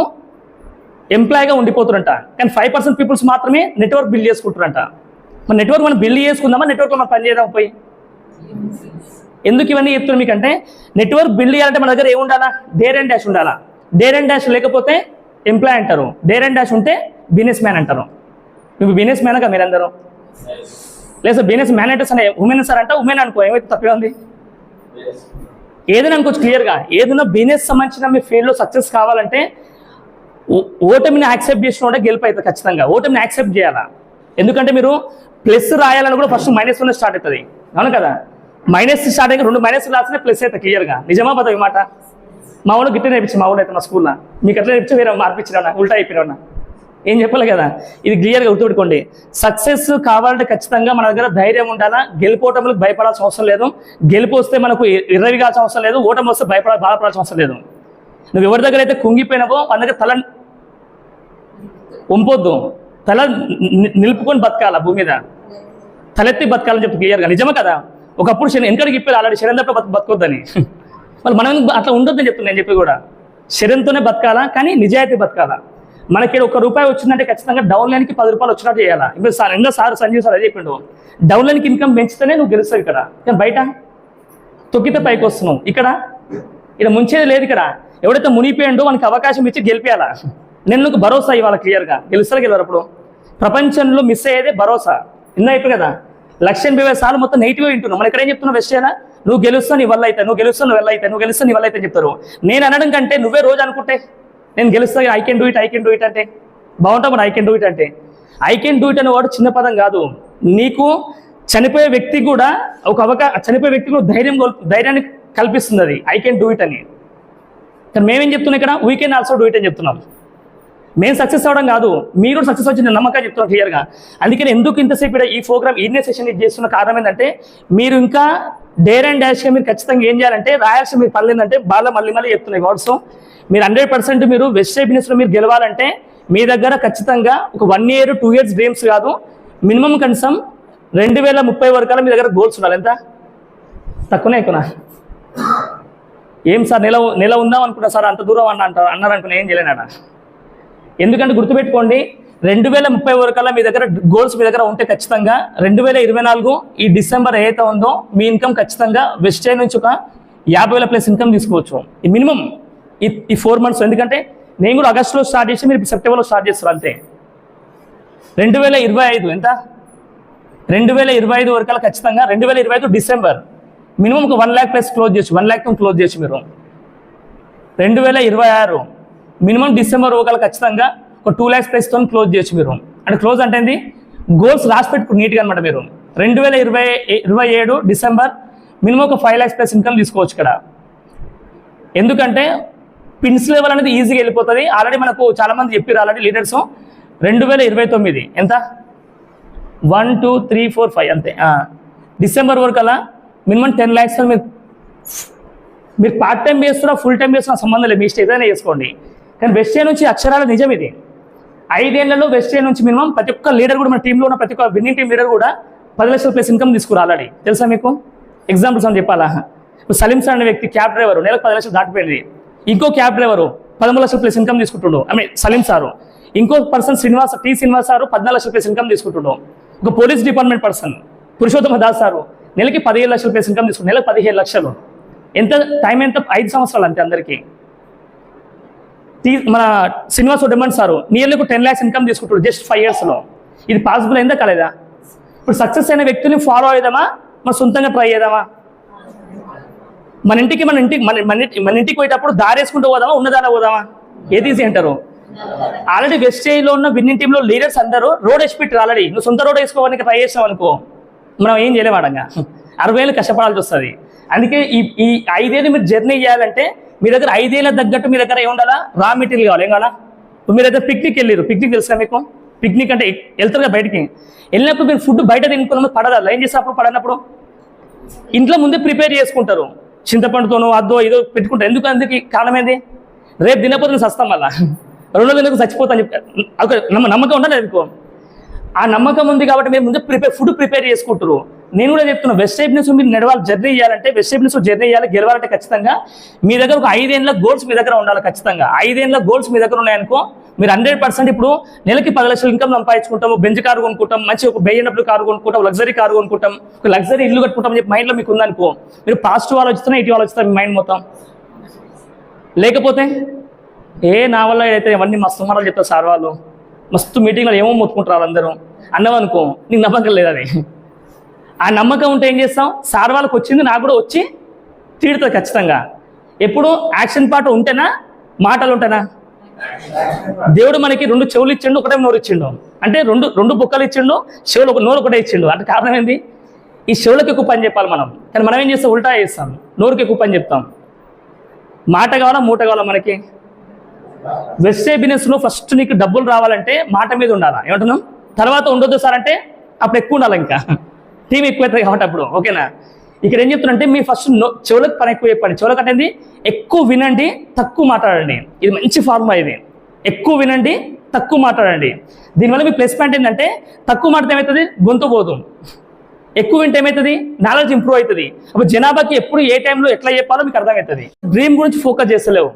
ఎంప్లాయ్గా ఉండిపోతారంట, కానీ 5% పీపుల్స్ మాత్రమే నెట్వర్క్ బిల్డ్ చేసుకుంటారంట. మన నెట్వర్క్ మనం బిల్డ్ చేసుకుందామా, నెట్వర్క్లో మనం పని చేయడం పోయి? ఎందుకు ఇవన్నీ చెప్తున్నాను మీకంటే, నెట్వర్క్ బిల్డ్ చేయాలంటే మన దగ్గర ఏముండాలా, డేర్ అండ్ డాష్ ఉండాలా. డేర్ అండ్ డాష్ లేకపోతే ఎంప్లాయ్ అంటారు, డేర్ అండ్ డాష్ ఉంటే బిజినెస్ మ్యాన్ అంటారు. మీకు బిజినెస్ మ్యాన్గా మీరందరూ లేదా బిజినెస్ మేనేజర్స్ అనే ఉమెన్ సార్ అంటే ఉమెన్ అనుకో, ఏమైతే తప్పే ఉంది? ఏదైనా అనుకోవచ్చు క్లియర్గా. ఏదైనా బిజినెస్ సంబంధించిన మీ ఫీల్డ్లో సక్సెస్ కావాలంటే ఓటమిని యాక్సెప్ట్ చేసిన గెలుపు అవుతుంది ఖచ్చితంగా. ఓటమిని యాక్సెప్ట్ చేయాలా. ఎందుకంటే మీరు ప్లస్ రాయాలని కూడా ఫస్ట్ మైనస్లోనే స్టార్ట్ అవుతుంది. అవును కదా? మైనస్ స్టార్ట్ అయ్యి 2 మైనస్ రాసినా ప్లస్ అవుతుంది క్లియర్గా. నిజమా పదవి ఈ మాట? మా వాళ్ళు గిట్ట నేర్పించి, మా వాళ్ళు అయితే మా స్కూల్లో మీకు ఎట్లా నేర్పించి వేరే మార్పించినా ఉల్టా అయిపోయినా ఏం చెప్పాలి కదా. ఇది క్లియర్గా గుర్తుపెట్టుకోండి. సక్సెస్ కావాలంటే ఖచ్చితంగా మన దగ్గర ధైర్యం ఉండాలా. గెలుపోవటంలోకి భయపడాల్సిన అవసరం లేదు. గెలుపు వస్తే మనకు ఇర్రవిగాల్సిన అవసరం లేదు. ఓటమి వస్తే బాధపడాల్సిన అవసరం లేదు. నువ్వు ఎవరి దగ్గర అయితే కుంగిపోయినావో మన దగ్గర తల వంపొద్దు, తల నిలుపుకొని బతకాల, భూమి మీద తలెత్తి బతకాలని చెప్తే క్లియర్గా. నిజమే కదా? ఒకప్పుడు వెనకడికి ఇప్పేది ఆల్రెడీ శరీరంతో బతకొద్దని. వాళ్ళు మనం అట్లా ఉండొద్దని చెప్తుంది. నేను చెప్పి కూడా శరీరంతోనే బతకాలా, కానీ నిజాయితీ బతకాలా. మనకి ₹1 వచ్చిందంటే ఖచ్చితంగా డౌన్ లైన్కి ₹10 వచ్చినట్టు చేయాలా. ఇప్పుడు సార్ సంజీవ్ సార్ అదే చెప్పిండు, డౌన్ లైన్కి ఇన్కమ్ పెంచితేనే నువ్వు గెలుస్తావు. ఇక్కడ బయట తొక్కితే పైకి వస్తున్నావు, ఇక్కడ ముంచేది లేదు. ఇక్కడ ఎవడైతే మునిగిపోయిండో వానికి అవకాశం ఇచ్చి గెలిపేయాలా. నేను నీకు భరోసా ఇవ్వాలి క్లియర్గా. గెలుస్తారు అప్పుడు. ప్రపంచంలో మిస్ అయ్యేదే భరోసా. ఇన్న అయిపోయి కదా, 180,000 సార్లు మొత్తం నెగిటివ్గా వింటున్నావు. మనం ఇక్కడ ఏం చెప్తున్నావు, వెస్ట్ చేయనా, నువ్వు గెలుస్తావు నీ వల్ల అయితే, నువ్వు గెలుస్తావు నువ్వు వల్ల అయితే, నువ్వు గెలుస్తావు నీ వల్ల అయితే చెప్తారు. నేను అనడం కంటే నువ్వే రోజు అనుకుంటే నేను గెలుస్తా, ఐ కెన్ డూ ఇట్ అంటే బాగుంటాం. మన ఐ కెన్ డూ ఇట్ అంటే, ఐ కెన్ డూ ఇట్ అనే వాడు చిన్న పదం కాదు. నీకు చనిపోయే వ్యక్తి కూడా చనిపోయే వ్యక్తి కూడా ధైర్యాన్ని కల్పిస్తుంది అది ఐ కెన్ డూ ఇట్ అని. కానీ మేమేం చెప్తున్నాం ఇక్కడ, we can also do it అని చెప్తున్నాం. మేము సక్సెస్ అవ్వడం కాదు, మీరు సక్సెస్ వచ్చిన నమ్మకం చెప్తున్నాం క్లియర్గా. అందుకని ఎందుకు ఇంతసేపు ఈ ప్రోగ్రామ్ ఈయనే సెషన్ ఇది చేస్తున్న కారణం ఏంటంటే, మీరు ఇంకా డేర్ అండ్ డాష్గా మీరు ఖచ్చితంగా ఏం చేయాలంటే రాయాల్సిన మీరు పర్లేదంటే బాగా మళ్ళీ చెప్తున్నాయి వర్డ్స్. మీరు 100% మీరు వెస్ట్ బిజినెస్లో మీరు గెలవాలంటే మీ దగ్గర ఖచ్చితంగా ఒక 1 year 2 years డ్రీమ్స్ కాదు, మినిమం కనీసం 2030 వరకు మీ దగ్గర గోల్స్ ఉండాలి. ఎంత తక్కువనే ఎక్కువనా? ఏం సార్ నెల ఉందాం అనుకున్నా సార్, అంత దూరం అన్నారు అనుకున్నా, ఏం చేయలేనా? ఎందుకంటే గుర్తుపెట్టుకోండి, 2030 వరకల్లా మీ దగ్గర గోల్స్ మీ దగ్గర ఉంటే ఖచ్చితంగా 2024 ఈ డిసెంబర్ ఏదైతే ఉందో మీ ఇన్కమ్ ఖచ్చితంగా వెస్ట్ నుంచి ఒక 50,000+ ఇన్కమ్ తీసుకోవచ్చు ఈ మినిమం ఈ 4 months. ఎందుకంటే నేను కూడా ఆగస్టులో స్టార్ట్ చేసి మీరు సెప్టెంబర్లో స్టార్ట్ చేస్తారు అంతే. 2025 ఎంత? 2025 వరకల్లా ఖచ్చితంగా 2025 డిసెంబర్ మినిమం ఒక 1 lakh+ క్లోజ్ చేయొచ్చు, 1 lakh క్లోజ్ చేయొచ్చు మీరు. 2026 మినిమం డిసెంబర్ ఒకళ్ళు ఖచ్చితంగా ఒక 2 lakhs+ క్లోజ్ చేయొచ్చు మీరు. అంటే క్లోజ్ అంటే ఏంది, గోల్స్ రాసి పెట్టుకుని నీట్గా అనమాట మీరు. 2027 డిసెంబర్ మినిమం ఒక 5 lakhs+ ఇన్కమ్ తీసుకోవచ్చు ఇక్కడ. ఎందుకంటే పిన్స్ లెవెల్ అనేది ఈజీగా వెళ్ళిపోతుంది. ఆల్రెడీ మనకు చాలామంది చెప్పారు ఆల్రెడీ లీడర్స్. 2029 ఎంత? 1 2 3 4 5 అంతే. డిసెంబర్ వరకు అలా మినిమం 10 lakhs మీరు పార్ట్ టైం చేస్తున్నా ఫుల్ టైం చేస్తున్నా సంబంధం లేదు, మీ ఇష్టం ఏదైనా చేసుకోండి. కానీ వెస్ట్ నుంచి అక్షరాల నిజం ఇది. 5 ఏళ్లలో వెస్ట్ నుంచి మినిమం ప్రతి ఒక్క లీడర్ కూడా మన టీంలో ఉన్న ప్రతి ఒక్క విన్నింగ్ టీం లీడర్ కూడా 10 lakhs+ ఇన్కమ్ తీసుకురా ఆల్రెడీ. తెలుసా మీకు? ఎగ్జాంపుల్స్ అని చెప్పాలా? ఇప్పుడు సలీం సార్ అనే వ్యక్తి క్యాబ్ డ్రైవర్, నెలకు 10 lakhs దాటిపోయింది. ఇంకో క్యాబ్ డ్రైవరు 13 lakhs+ ఇన్కమ్ తీసుకుంటుండు, సలీం సారు. ఇంకో person Srinivas sir 14 lakhs+ income తీసుకుంటుండు. ఒక police department person Purushottama Das sir నెలకి 17 lakhs+ ఇన్కమ్ తీసుకుంటారు, నెలకు 17 లక్షలు. ఎంత టైం ఎంత? 5 సంవత్సరాలు అంతే అందరికీ. మన Srinivas demon sir nearly 10 lakhs income తీసుకుంటాడు జస్ట్ 5 yearsలో. ఇది పాసిబుల్ అయిందా కాలేదా? ఇప్పుడు సక్సెస్ అయిన వ్యక్తిని ఫాలో అయ్యేదామా, మన సొంతంగా ట్రై చేద్దామా? మన ఇంటికి పోయేటప్పుడు దారి వేసుకుంటూ పోదామా, ఉన్నదానా పోదామా? ఏది ఈజీ అంటారు? ఆల్రెడీ వెస్ట్ లో ఉన్న విన్నింగ్ టీంలో లీడర్స్ అందరూ రోడ్ వేసిపెట్టారు ఆల్రెడీ. నువ్వు సొంత రోడ్ వేసుకోవడానికి ట్రై చేసావు అనుకో, మనం ఏం చేయలేవాడంగా 60 ఏళ్ళు కష్టపడాల్సి వస్తుంది. అందుకే ఈ 5 ఏళ్ళు మీరు జర్నీ చేయాలంటే మీ దగ్గర 5 ఏళ్ళ తగ్గట్టు మీ దగ్గర ఏముండాలా? రా మెటీరియల్ కావాలి. ఏం కావాలా? మీ దగ్గర పిక్నిక్ వెళ్ళారు, పిక్నిక్ తెలుసా మీకు? పిక్నిక్ అంటే వెళ్తారుగా బయటికి. వెళ్ళినప్పుడు మీరు ఫుడ్ బయట తినుకున్నప్పుడు పడదా? ఏం చేస్తే అప్పుడు పడనప్పుడు ఇంట్లో ముందే ప్రిపేర్ చేసుకుంటారు, చింతపండుతోనో అద్దో ఏదో పెట్టుకుంటారు. అందుకు కారణం ఏంది? రేపు తినకపోతే నేను సస్తాం వల్ల 2 రోజులకు చచ్చిపోతాను చెప్పి ఒక నమ్మకం ఉండాలి అనుకో. ఆ నమ్మకం ఉంది కాబట్టి మీరు ముందే ఫుడ్ ప్రిపేర్ చేసుకుంటారు. నేను కూడా చెప్తున్నా, వెస్ట్ బిజినెస్ మీరు నడవాలి, జర్నీ చేయాలంటే వెస్ట్ బిజినెస్ జర్నీ చేయాలి, గెలవాలంటే ఖచ్చితంగా మీ దగ్గర ఒక 5 ఏళ్ళ గోల్స్ మీ దగ్గర ఉండాలి. ఖచ్చితంగా 5 ఏళ్ళ గోల్స్ మీ దగ్గర ఉన్నాయనుకో, మీరు 100% ఇప్పుడు నెలకి 10 లక్షల ఇన్కమ్ సంపాదించుకుంటాము, బెంచ్ కారు కొనుక్కుంటాం, మంచి ఒక BMW కారు కొనుక్కుంటాం, లగ్జరీ కారు కొనుక్కుంటాం, ఒక లగ్జరీ ఇల్లు కట్టుకుంటాం చెప్పి మైండ్లో మీకు ఉందనుకో, మీరు పాజిటివ్ ఆలోచిస్తున్నా ఇటు ఆలోచిస్తారు మీ మైండ్ మొత్తం. లేకపోతే నా వల్ల అయితే అవన్నీ మస్తు మాటలు చెప్తారు సార్ వాళ్ళు, మస్తు మీటింగ్లో ఏమో మొత్తుకుంటారు వాళ్ళందరూ అన్నవనుకో, నీకు నమ్మకం లేదు. అది ఆ నమ్మకం ఉంటే ఏం చేస్తాం? సార్ వాళ్ళకి వచ్చింది నాకు కూడా వచ్చి తీరుతుంది ఖచ్చితంగా. ఎప్పుడు యాక్షన్ పార్ట్ ఉంటేనా మాటలు ఉంటేనా? దేవుడు మనకి 2 చెవులు ఇచ్చిండు, ఒకటే నోరు ఇచ్చిండు. అంటే రెండు బుక్కలు ఇచ్చిండు, చెవులు నోరు ఒకటే ఇచ్చిండు. అంటే కారణం ఏంది? ఈ చెవులకు ఎక్కువ పని చెప్పాలి మనం. కానీ మనం ఏం చేస్తాం? ఉల్టా చేస్తాం, నోరుకి ఎక్కువ పని చెప్తాం. మాట కావాలా మూట కావాలా మనకి? వెస్ట్ బిజినెస్లో ఫస్ట్ నీకు డబ్బులు రావాలంటే మాట మీద ఉండాలా. ఏమంటున్నాం? తర్వాత ఉండొద్దు సార్ అంటే అప్పుడు ఎక్కువ ఉండాలి, ఇంకా టీం ఎక్కువ అవుతుంది కాబట్టి అప్పుడు. ఓకేనా? ఇక్కడ ఏం చెప్తున్నా అంటే మీ ఫస్ట్ చెవులకు పని ఎక్కువ చెప్పండి. చెవులకు అంటే ఎక్కువ వినండి, తక్కువ మాట్లాడండి. ఇది మంచి ఫార్ములా. ఇది ఎక్కువ వినండి, తక్కువ మాట్లాడండి. దీనివల్ల మీ ప్లస్ పాయింట్ ఏంటంటే తక్కువ మాట్లాడితే ఏమవుతుంది? గొంతు పోదు. ఎక్కువ వింటే ఏమవుతుంది? నాలెడ్జ్ ఇంప్రూవ్ అవుతుంది. అప్పుడు జనాభాకి ఎప్పుడు ఏ టైంలో ఎట్లా చెప్పాలో మీకు అర్థమవుతుంది. డ్రీమ్ గురించి ఫోకస్ చేస్తలేవు.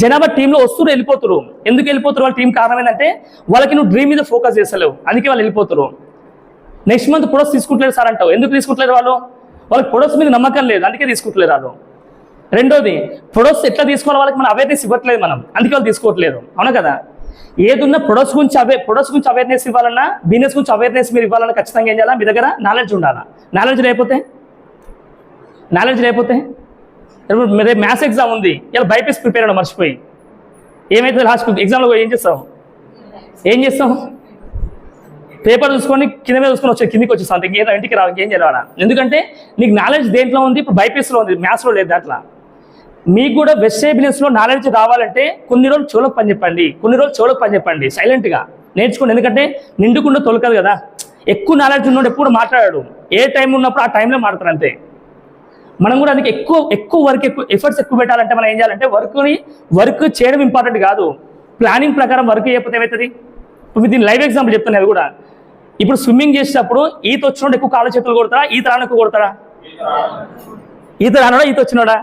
జనాభా టీంలో వస్తున్నారు, వెళ్ళిపోతారు. ఎందుకు వెళ్ళిపోతారు? వాళ్ళ టీం కారణం ఏంటంటే వాళ్ళకి నువ్వు డ్రీమ్ మీద ఫోకస్ చేస్తలేవు, అందుకే వాళ్ళు వెళ్ళిపోతారు. నెక్స్ట్ మంత్ ప్రొడక్ట్స్ తీసుకుంటలేరు సార్ అంటావు. ఎందుకు తీసుకుంటలేరు? వాళ్ళకి ప్రొడక్ట్స్ మీద నమ్మకం లేదు, అందుకే తీసుకుంటలేరు వాళ్ళు. రెండోది, ప్రొడక్ట్స్ ఎట్లా తీసుకోవాలి వాళ్ళకి మనం అవేర్నెస్ ఇవ్వట్లేదు మనం, అందుకే వాళ్ళు తీసుకోవట్లేదు. అవునా కదా? ఏదున్నా ప్రొడక్ట్స్ గురించి అవేర్నెస్ ఇవ్వాలన్నా, బిజినెస్ గురించి అవేర్నెస్ మీరు ఇవ్వాలన్నా ఖచ్చితంగా ఏం చేయాలా? మీ దగ్గర నాలెడ్జ్ ఉండాలా. నాలెడ్జ్ లేకపోతే రేపు మ్యాథ్స్ ఎగ్జామ్ ఉంది, ఇలా బైపీస్ ప్రిపేర్ అవ్వడం మర్చిపోయి ఏమైతే లాస్ట్ ఎగ్జామ్లో ఏం చేస్తాం? పేపర్ చూసుకొని కింద మీద చూసుకొని కిందికి వచ్చేస్తాం, ఇంకేదో ఇంటికి రావు, ఇంకేం చేయాలా? ఎందుకంటే నీకు నాలెడ్జ్ దేంట్లో ఉంది? ఇప్పుడు బైపీస్లో ఉంది, మ్యాథ్స్లో లేదు. దాంట్లో మీకు కూడా వెస్టేజ్ బిజినెస్లో నాలెడ్జ్ రావాలంటే కొన్ని రోజులు చెవులకు పని చెప్పండి, కొన్ని రోజులు చెవులకు పని చెప్పండి, సైలెంట్గా నేర్చుకోండి. ఎందుకంటే నిండుకుండా తొలకదు కదా. ఎక్కువ నాలెడ్జ్ ఉన్నోడు ఎప్పుడు మాట్లాడాడు, ఏ టైం ఉన్నప్పుడు ఆ టైంలో మాట్లాడతారు అంతే. మనం కూడా అందుకే ఎక్కువ వర్క్ ఎఫర్ట్స్ ఎక్కువ పెట్టాలంటే మనం ఏం చేయాలంటే వర్క్ చేయడం ఇంపార్టెంట్ కాదు, ప్లానింగ్ ప్రకారం వర్క్ చేయకపోతే ఏమవుతుంది. ఇప్పుడు దీని లైవ్ ఎగ్జాంపుల్ చెప్తాను. అది కూడా ఇప్పుడు స్విమ్మింగ్ చేసేటప్పుడు ఈత వచ్చినోడు ఎక్కువ కాళ్ళ చేతులు కొడతాడా, ఈత రాను ఎక్కువ కొడతాడా? ఈత రానోడా ఈత వచ్చినోడా?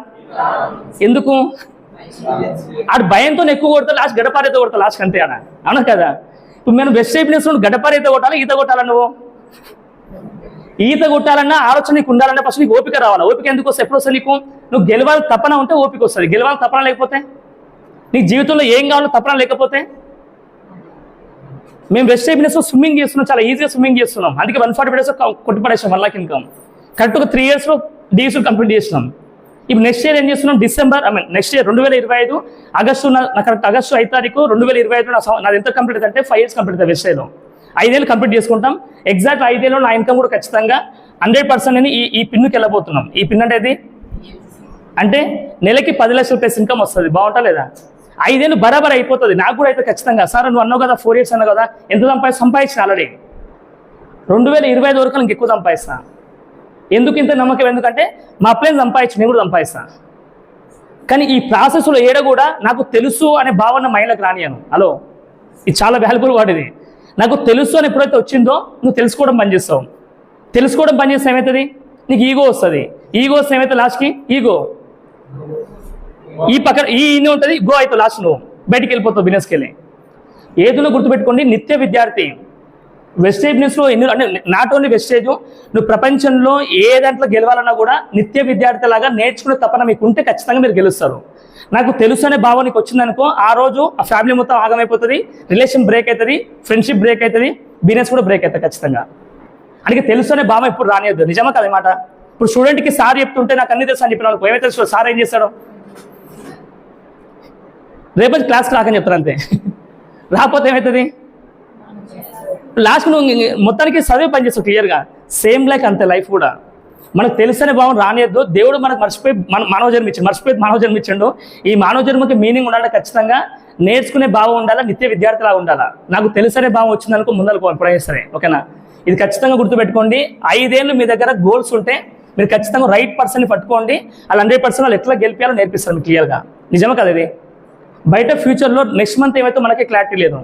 ఎందుకు? ఆడు భయంతో ఎక్కువ కొడతా, లాస్ట్ గడపారైతే కొడతా లాస్ట్ అంతే అన్న, అవునా కదా? ఇప్పుడు మేము వెస్టేజ్ బిజినెస్ గడపారైతే కొట్టాలి, ఈత కొట్టాలా? నువ్వు ఈత కొట్టాలన్నా ఆలోచన నీకు ఉండాలంటే ఫస్ట్ నీకు ఓపిక రావాలి. ఓపిక ఎందుకు వస్తుంది? ఎప్పుడు వస్తుంది నీకు? నువ్వు గెలవాలి తపన ఉంటే ఓపిక వస్తుంది. గెలవాలి తపన లేకపోతే, నీకు జీవితంలో ఏం కావాలో తపన లేకపోతే. మేము వెస్టేజ్ బిజినెస్ స్విమ్మింగ్ చేస్తున్నాం, చాలా ఈజీగా స్విమ్మింగ్ చేస్తున్నాం. అందుకే 140 డేస్ కొట్టిపడేసాం 1 లక్ష ఇన్కమ్. కరెక్ట్గా 3 ఇయర్స్లో డీసీలు కంప్లీట్ చేస్తున్నాం. ఇప్పుడు నెక్స్ట్ ఇయర్ ఏం చేస్తున్నాం? Next year 2025 August, correct August 5 తారీఖు 2025 నాది ఎంత కంప్లీట్ అవుతుందంటే 5 ఇయర్స్ కంప్లీట్ అవుతుంది. వెస్టేజ్లో 5 ఏళ్ళు కంప్లీట్ చేసుకుంటాం. ఎగ్జాక్ట్ 5 ఏళ్ళలో నా ఇన్కమ్ కూడా ఖచ్చితంగా 100% అని ఈ పిన్నుకి వెళ్ళబోతున్నాం. ఈ పిన్ అంటే నెలకి 10 లక్షల ప్లస్ ఇన్కమ్ వస్తుంది. బాగుంటా లేదా? 5 ఏళ్ళు బరాబర్ అయిపోతుంది. నాకు కూడా అయితే ఖచ్చితంగా. సార్ నువ్వు అన్నావు కదా 4 ఇయర్స్ అన్నావు కదా, ఎంత సంపాదించిన ఆల్రెడీ 2025 వరకు నాకు ఎక్కువ సంపాదిస్తా. ఎందుకు ఇంత నమ్మకం? ఎందుకంటే మా అప్లైన్ సంపాదించి నేను కూడా సంపాదిస్తా. కానీ ఈ ప్రాసెస్లో ఏడ కూడా నాకు తెలుసు అనే భావన మైండ్లోకి రానియను. హలో, ఇది చాలా వాల్యుబుల్ వర్డ్. ఇది నాకు తెలుసు అని ఎప్పుడైతే వచ్చిందో నువ్వు తెలుసుకోవడం పని చేస్తావు. తెలుసుకోవడం పని చేస్తే ఏమవుతుంది? నీకు ఈగో వస్తుంది. ఈగో వస్తే ఏమవుతుంది? లాస్ట్కి ఈగో ఈ పక్కన ఇన్ని ఉంటుంది, గో అవుతావు. లాస్ట్ నువ్వు బయటికి వెళ్ళిపోతావు బిజినెస్కి వెళ్ళి. ఏదో గుర్తుపెట్టుకోండి, నిత్య విద్యార్థి. వెస్టేజ్ బిజినెస్లో అంటే నాట్ ఓన్లీ వెస్టేజ్, నువ్వు ప్రపంచంలో ఏ దాంట్లో గెలవాలన్నా కూడా నిత్య విద్యార్థి లాగా నేర్చుకునే తపన మీకు ఉంటే ఖచ్చితంగా మీరు గెలుస్తారు. నాకు తెలుసు అనే భావం నీకు వచ్చిందనుకో, ఆ రోజు ఆ ఫ్యామిలీ మొత్తం ఆగమైపోతుంది, రిలేషన్ బ్రేక్ అవుతుంది, ఫ్రెండ్షిప్ బ్రేక్ అవుతుంది, బిజినెస్ కూడా బ్రేక్ అవుతుంది ఖచ్చితంగా. అందుకే తెలుసు అనే భావం ఎప్పుడు రానియద్దు. నిజమా కదా మాట? ఇప్పుడు స్టూడెంట్కి సార్ చెప్తుంటే నాకు అన్ని తెలుసు అని చెప్పిన అనుకో, ఏమైతే తెలుసు సార్ ఏం చేస్తాడు? రేపు క్లాస్కి రాకని చెప్తారు అంతే. రాకపోతే ఏమవుతుంది? లాస్ట్ నువ్వు మొత్తానికి చదివే పని చేస్తావు క్లియర్గా. సేమ్ లైక్ అంతే లైఫ్ కూడా. మనకు తెలుసనే భావం రానియద్దు. దేవుడు మనకు మానవ జన్మించండు. ఈ మానవ జన్మకి మీనింగ్ ఉండాలి ఖచ్చితంగా. నేర్చుకునే భావం ఉండాలా, నిత్య విద్యార్థిలా ఉండాలా. నాకు తెలుసనే భావం వచ్చిందనుకో ముందరకు ఎప్పుడైనా సరే, ఓకేనా? ఇది ఖచ్చితంగా గుర్తుపెట్టుకోండి. 5 ఏళ్ళు మీ దగ్గర గోల్స్ ఉంటే మీరు ఖచ్చితంగా రైట్ పర్సన్ని పట్టుకోండి. వాళ్ళు 100% వాళ్ళు ఎట్లా గెలిపాలో నేర్పిస్తారు మీకు క్లియర్గా. నిజమే కదా ఇది? బయట ఫ్యూచర్లో నెక్స్ట్ మంత్ ఏమైతే మనకే క్లారిటీ లేదు,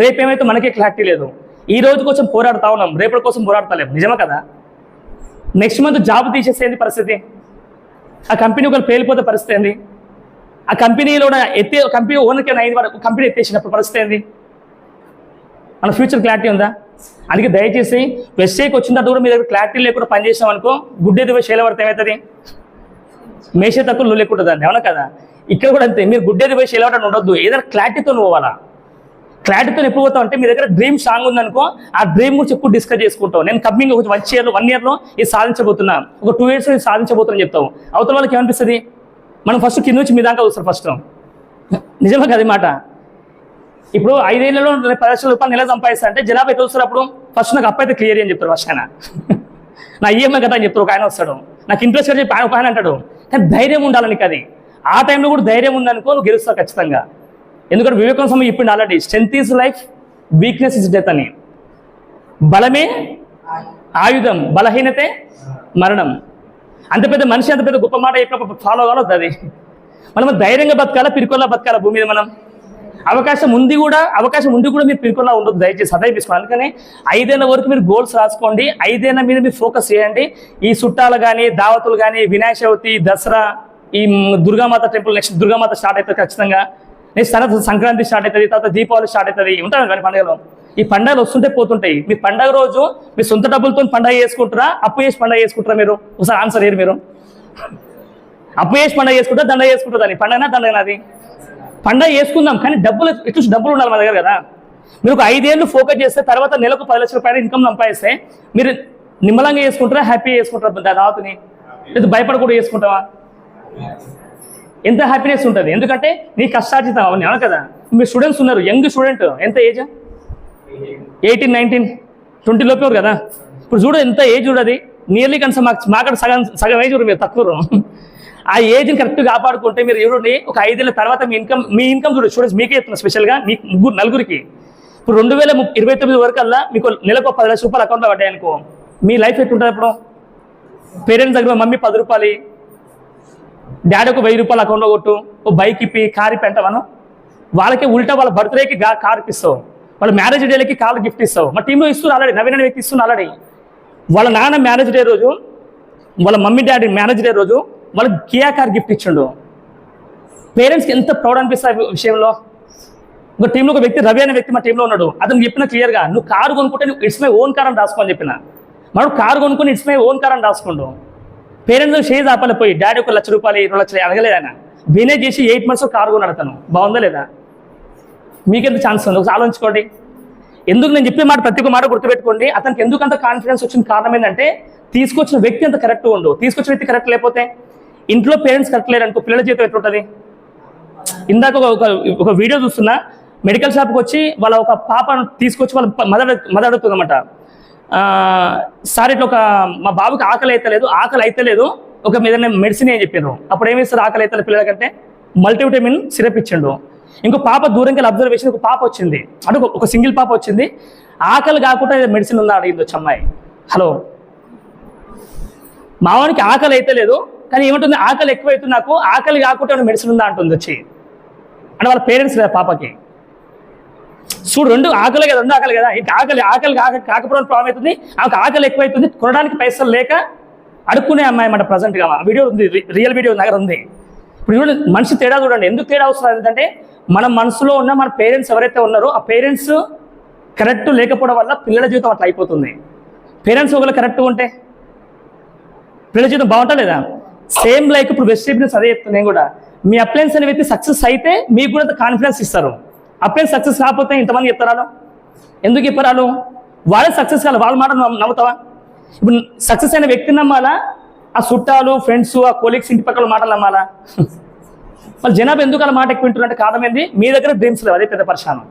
రేపు ఏమైతే మనకే క్లారిటీ లేదు. ఈ రోజు కోసం పోరాడుతా ఉన్నాం, రేపటి కోసం పోరాడతలేము. నిజమే కదా? నెక్స్ట్ మంత్ జాబ్ తీసేసేంది పరిస్థితి? ఆ కంపెనీ ఒకరు పేలిపోతే పరిస్థితి ఏంది? ఆ కంపెనీలో కంపెనీ ఓనర్కి 5 వరకు కంపెనీ ఎత్తేసినప్పుడు పరిస్థితి ఏంది? మన ఫ్యూచర్ క్లారిటీ ఉందా? అందుకే దయచేసి వెస్టేజ్కి వచ్చిన తర్వాత కూడా మీ దగ్గర క్లారిటీ లేకుండా పనిచేసాం అనుకో, గుడ్డేది పోయి శైల పడితే ఏమవుతుంది? మేషే తక్కువ లేకుంటుందండి, అవునా కదా? ఇక్కడ కూడా అంతే. మీరు గుడ్డేది పోయి శైల పడడం ఉండొద్దు, ఏదైనా క్లారిటీతో పోవాలా. క్లారిటీతో ఎప్పుడు పోతావు అంటే, మీ దగ్గర డ్రీమ్ స్ట్రాంగ్ ఉందనుకో, ఆ డ్రీమ్ గురించి ఎక్కువ డిస్కస్ చేసుకుంటావు. నేను కమింగ్ ఒక 1 ఇయర్లో ఇది సాధించబోతున్నా, ఒక 2 ఇయర్స్లో ఇది సాధించబోతున్నా చెప్తావు. అవతల వాళ్ళకి ఏమనిపిస్తుంది? మనం ఫస్ట్ కింద నుంచి మీ దాకా వస్తారు ఫస్ట్. నిజమే కదా మాట? ఇప్పుడు 5 ఏళ్లలో 10 లక్షల రూపాయలు నెల సంపాదిస్తా అంటే జనాభా ఎట్లా వస్తారు? అప్పుడు ఫస్ట్ నాకు అప్పు అయితే క్లియర్ అని చెప్తారు. ఫస్ట్ ఆయన నా ఈఎంఐ కదా అని చెప్తారు. ఒక ఆయన వస్తాడు, నాకు ఇంట్రెస్ట్ అని చెప్పి ఒక ఆయన అంటాడు. కానీ ధైర్యం ఉండాలి నీకు. అది ఆ టైంలో కూడా ధైర్యం ఉందనుకో, నువ్వు గెలుస్తావు ఖచ్చితంగా. ఎందుకంటే వివేకం సమయం చెప్పిండు already, strength is life, weakness is death అని. బలమే ఆయుధం, బలహీనతే మరణం. అంత పెద్ద మనిషి అంత పెద్ద గొప్ప మాట చెప్పినప్పుడు ఫాలో కావద్దు. అది మనం ధైర్యంగా బతకాలా, పిరికొల్లా బతకాలా భూమి మీద. మనం అవకాశం ఉంది కూడా మీరు పిరికొల్లా ఉండదు. దయచేసి సదయ తీసుకోండి. అందుకని 5 ఏళ్ళ వరకు మీరు గోల్స్ రాసుకోండి. 5 ఏళ్ళ మీద మీరు ఫోకస్ చేయండి. ఈ చుట్టాలు కానీ, దావతులు కానీ, వినాయక చవితి, దసరా, ఈ Durgamata temple, next Durgamata start అవుతుంది ఖచ్చితంగా. నెక్స్ట్ తర్వాత సంక్రాంతి స్టార్ట్ అవుతుంది, తర్వాత దీపావళి స్టార్ట్ అవుతుంది. ఉంటాయి కానీ పండుగలు. ఈ పండుగలు వస్తుంటే పోతుంటాయి. మీ పండుగ రోజు మీ సొంత డబ్బులతో పండుగ చేసుకుంటారా, అప్పు చేసి పండుగ చేసుకుంటారా? మీరు ఒకసారి ఆన్సర్ ఏరు. మీరు అప్పు చేసి పండుగ చేసుకుంటారా, దండ చేసుకుంటారు? దాన్ని పండుగనా దండగనా? అది పండుగ చేసుకుందాం, కానీ డబ్బులు ఉండాలి మా దగ్గర కదా. మీరు ఒక 5 ఏళ్ళు ఫోకస్ చేస్తే తర్వాత నెలకు 10 లక్షల రూపాయలు ఇన్కమ్ సంపాదిస్తే మీరు నిమ్మలంగా చేసుకుంటారా, హ్యాపీగా చేసుకుంటారా? దావతిని లేదా భయపడకూడదు చేసుకుంటావా? ఎంత హ్యాపీనెస్ ఉంటుంది. ఎందుకంటే నీ కష్టార్జితం అవన్నీ, అవును కదా? మీ స్టూడెంట్స్ ఉన్నారు, యంగ్ స్టూడెంట్, ఎంత ఏజ్? 18, 19, 20 లోపే కదా. ఇప్పుడు చూడు ఎంత ఏజ్ చూడది. నియర్లీ కనీసం మాకు సగం ఏజ్ మీరు తక్కువ. ఆ ఏజ్ని కరెక్ట్గా కాపాడుకుంటే మీరు చూడండి, ఒక 5 ఏళ్ళ తర్వాత మీ ఇన్కమ్ చూడండి, మీకే చెప్తున్నా స్పెషల్గా మీ నలుగురికి. ఇప్పుడు 2029 వరకల్లా మీకు నెలకు 10 లక్షల రూపాయలు అకౌంట్లో పడ్డాయి అనుకో, మీ లైఫ్ ఎట్లుంటుంది అప్పుడు? పేరెంట్స్ దగ్గర మమ్మీ 10 రూపాయలు, డాడీ ఒక 1000 రూపాయలు అకౌంట్లో కొట్టు, ఓ బైక్ ఇప్పి కార్ ఇప్పి అంటావను. వాళ్ళకి ఉల్టా వాళ్ళ బర్త్డేకి కార్ ఇప్పిస్తావు, వాళ్ళ మ్యారేజ్ డేలకి కార్ గిఫ్ట్ ఇస్తావు. మా టీంలో ఇస్తున్నారు ఆల్రెడీ, నవీన వ్యక్తి ఇస్తున్నారు ఆల్రెడీ. వాళ్ళ నాన్న మ్యారేజ్ డే రోజు, వాళ్ళ మమ్మీ డాడీ మ్యారేజ్ డే రోజు వాళ్ళకి కియా కార్ గిఫ్ట్ ఇచ్చిండు. పేరెంట్స్కి ఎంత ప్రౌడ్ అనిపిస్తుంది ఆ విషయంలో. ఒక టీంలో ఒక వ్యక్తి, రవి అనే వ్యక్తి మా టీంలో ఉన్నాడు. అతను చెప్పిన క్లియర్గా, నువ్వు కారు కొనుక్కుంటే నువ్వు ఇట్స్ మై ఓన్ కార్ అని రాసుకోని చెప్పిన. మనం కారు కొనుక్కొని ఇట్స్ మై ఓన్ కార్ అని రాసుకుంటాం. పేరెంట్స్ షేజ్ ఆపాలిపోయి డాడీ 1 లక్ష రూపాయలు 2 లక్షలు అడగలేదు ఆయన. బినే చేసి 8 months కారు కొన్నాడు అతను. బాగుందా లేదా? మీకెంత ఛాన్స్ ఉంది ఒకసారి ఆలోచించుకోండి. ఎందుకు నేను చెప్పే మాట ప్రతి ఒక్క మాట గుర్తుపెట్టుకోండి. అతనికి ఎందుకు అంత కాన్ఫిడెన్స్ వచ్చిన కారణం ఏంటంటే తీసుకొచ్చిన వ్యక్తి అంత కరెక్ట్ ఉండు. తీసుకొచ్చిన వ్యక్తి కరెక్ట్ లేకపోతే, ఇంట్లో పేరెంట్స్ కరెక్ట్ లేరు అనుకో, పిల్లల జీవితం ఎట్లుంటుంది? ఇందాక ఒక వీడియో చూస్తున్నా, మెడికల్ షాప్కి వచ్చి వాళ్ళ ఒక పాపను తీసుకొచ్చి వాళ్ళ మదర్ అడుగుతుందన్నమాట. సార్ ఇట్లా మా బాబుకి ఆకలి అయితే లేదు, ఒక మీద మెడిసిన్ ఏం చెప్పారు. అప్పుడు ఏమి ఇస్తారు ఆకలి అయితే పిల్లలకంటే? మల్టీవిటమిన్ సిరప్ ఇచ్చిండు. ఇంకో పాప దూరంగా అబ్జర్వేషన్, ఒక పాప వచ్చింది, అంటే ఒక సింగిల్ పాప వచ్చింది, ఆకలి కాకుండా మెడిసిన్ ఉందా అడిగింది వచ్చి అమ్మాయి. హలో, మావానికి ఆకలి అయితే లేదు, కానీ ఏమంటుంది, ఆకలి ఎక్కువైతుంది, నాకు ఆకలి కాకుండా మెడిసిన్ ఉందా అంటుంది వచ్చి. అంటే వాళ్ళ పేరెంట్స్ లేదా పాపకి. చూడు, రెండు ఆకలి కదా, ఇంకా ఆకలి కాకపోవడం ప్రాబ్లం అవుతుంది. ఆమెకు ఆకలి ఎక్కువైతుంది, కొనడానికి పైసలు లేక అడుక్కునే అమ్మాయి అన్నమాట. ప్రజెంట్గా వీడియో ఉంది, రియల్ వీడియో దగ్గర ఉంది. ఇప్పుడు చూడండి, మనిషి తేడా చూడండి. ఎందుకు తేడా వస్తుంది ఏంటంటే, మన మనసులో ఉన్న మన పేరెంట్స్ ఎవరైతే ఉన్నారో ఆ పేరెంట్స్ కరెక్ట్ లేకపోవడం వల్ల పిల్లల జీవితం అట్లా అయిపోతుంది. పేరెంట్స్ ఒకవేళ కరెక్ట్ ఉంటే పిల్లల జీవితం బాగుంటా లేదా? సేమ్ లైక్ ఇప్పుడు వెజిటేబుల్స్ అదే చెప్తుంది నేను కూడా. మీ అప్లయన్స్ అనే వ్యక్తి సక్సెస్ అయితే మీకు కూడా కాన్ఫిడెన్స్ ఇస్తారు. అప్లయన్స్ సక్సెస్ కాకపోతే ఇంతమంది చెప్తారు. ఎందుకు చెప్పరాలు? వాళ్ళే సక్సెస్ కాదు, వాళ్ళ మాట నమ్ముతావా? ఇప్పుడు సక్సెస్ అయిన వ్యక్తిని నమ్మాలా, ఆ చుట్టాలు ఫ్రెండ్స్ ఆ కొలీగ్స్ ఇంటి పక్కల మాటలు నమ్మాలా? వాళ్ళు జనాభా ఎందుకు అలా మాట ఎక్కువ వింటున్నట్టు కారణం ఏంది? మీ దగ్గర డ్రీమ్స్ లేవు, అదే పెద్ద పరిశానం.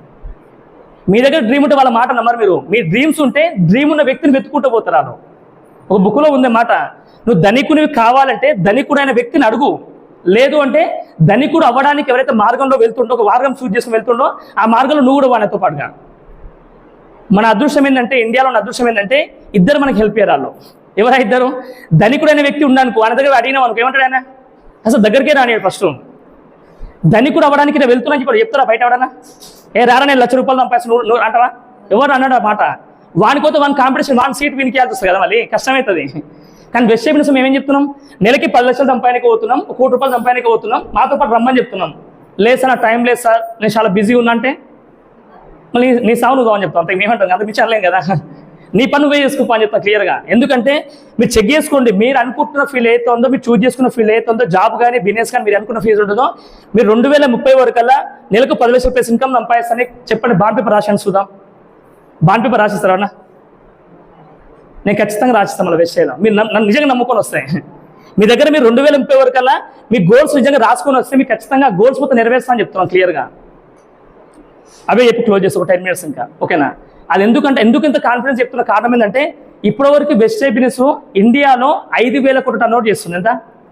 మీ దగ్గర డ్రీమ్ ఉంటే వాళ్ళ మాట నమ్మరు మీరు. మీ డ్రీమ్స్ ఉంటే డ్రీమ్ ఉన్న వ్యక్తిని వెతుక్కుంటూ పోతారు. వాళ్ళు ఒక బుక్లో ఉందే మాట, నువ్వు ధనికునివి కావాలంటే ధనికుడైన వ్యక్తిని అడుగు, లేదు అంటే ధనికుడు అవ్వడానికి ఎవరైతే మార్గంలో వెళ్తుండో, ఒక మార్గం చూజ్ చేసుకుని వెళ్తుండో ఆ మార్గంలో నువ్వు కూడా వాడితో పాటుగా. మన అదృష్టం ఏంటంటే, ఇండియాలో ఉన్న అదృష్టం ఏంటంటే, ఇద్దరు మనకి హెల్ప్ అయ్యారు. వాళ్ళు ఎవరా ఇద్దరు? ధనికుడైన వ్యక్తి ఉన్నానుకో, ఆయన దగ్గర అడిగినాం అనుకో, ఏమంటాడు ఆయన? అసలు దగ్గరికే రానివాడు ఫస్ట్. ధనికుడు అవ్వడానికి నేను వెళ్తున్నాను ఇప్పుడు చెప్తారా బయట ఎవడన్నా? రారా నేను 1 లక్ష రూపాయలు సంపాదించు నువ్వు అంటావా? ఎవరు అన్నాడు ఆ మాట? వానికోతే వాని కాంపిటీషన్, వాని సీట్ వీనికి ఇవ్వాల్సి వస్తుంది కదా, మళ్ళీ కష్టమవుతుంది. కానీ వెజిటేబుల్స్ మేమేం చెప్తున్నాం? నెలకి 10 లక్షలు సంపాదనకి పోతున్నాం, 1 కోటి రూపాయలు సంపాదనకి పోతున్నాం, మాతో పాటు రమ్మని చెప్తున్నాం. లేదు సార్, నా టైం లేదు సార్, నేను చాలా బిజీ ఉన్నా అంటే మళ్ళీ నీ సాగు నువ్వు కావని చెప్తాం. అంతే, మేమంటాం అంత మించి అనలేం కదా. నీ పని నువ్వే చేసుకోపో అని చెప్తాను క్లియర్గా. ఎందుకంటే మీరు చెక్ చేసుకోండి, మీరు అనుకుంటున్న ఫీల్ ఏదో ఉందో, మీరు చూజ్ చేసుకున్న ఫీల్ ఏదో ఉందో, జాబ్ కానీ బిజినెస్ కానీ మీరు అనుకున్న ఫీల్ ఉంటుందో, మీరు 2030 వరకల్లా నెలకు 10 లక్షల రూపాయలు ఇన్కమ్ సంపాదిస్తానని చెప్పండి. బాండ్ పేపర్ రాశాను చూద్దాం. బాండ్ పేపర్ రాసిస్తారా అన్న? నేను ఖచ్చితంగా రాసిస్తాను. మళ్ళీ వేస్ట్ చేయాలి. మీరు నన్ను నిజంగా నమ్ముకొని వస్తాయి. మీ దగ్గర మీరు 2030 వరకల్లా మీ గోల్స్ నిజంగా రాసుకొని వస్తే మీకు ఖచ్చితంగా గోల్స్ మొత్తం నెరవేరుస్తా అని చెప్తున్నాను క్లియర్గా. అవే చెప్పి క్లోజ్ చేసి ఒక 10 minutes ఇంకా, ఓకేనా? అది ఎందుకు ఇంత కాన్ఫిడెన్స్ చెప్తున్న కారణం ఏంటంటే, ఇప్పటివరకు బెస్ట్ బిజినెస్ ఇండియాలో 5,000 కోట్ల టర్నోవర్ చేస్తుంది. ఎంత?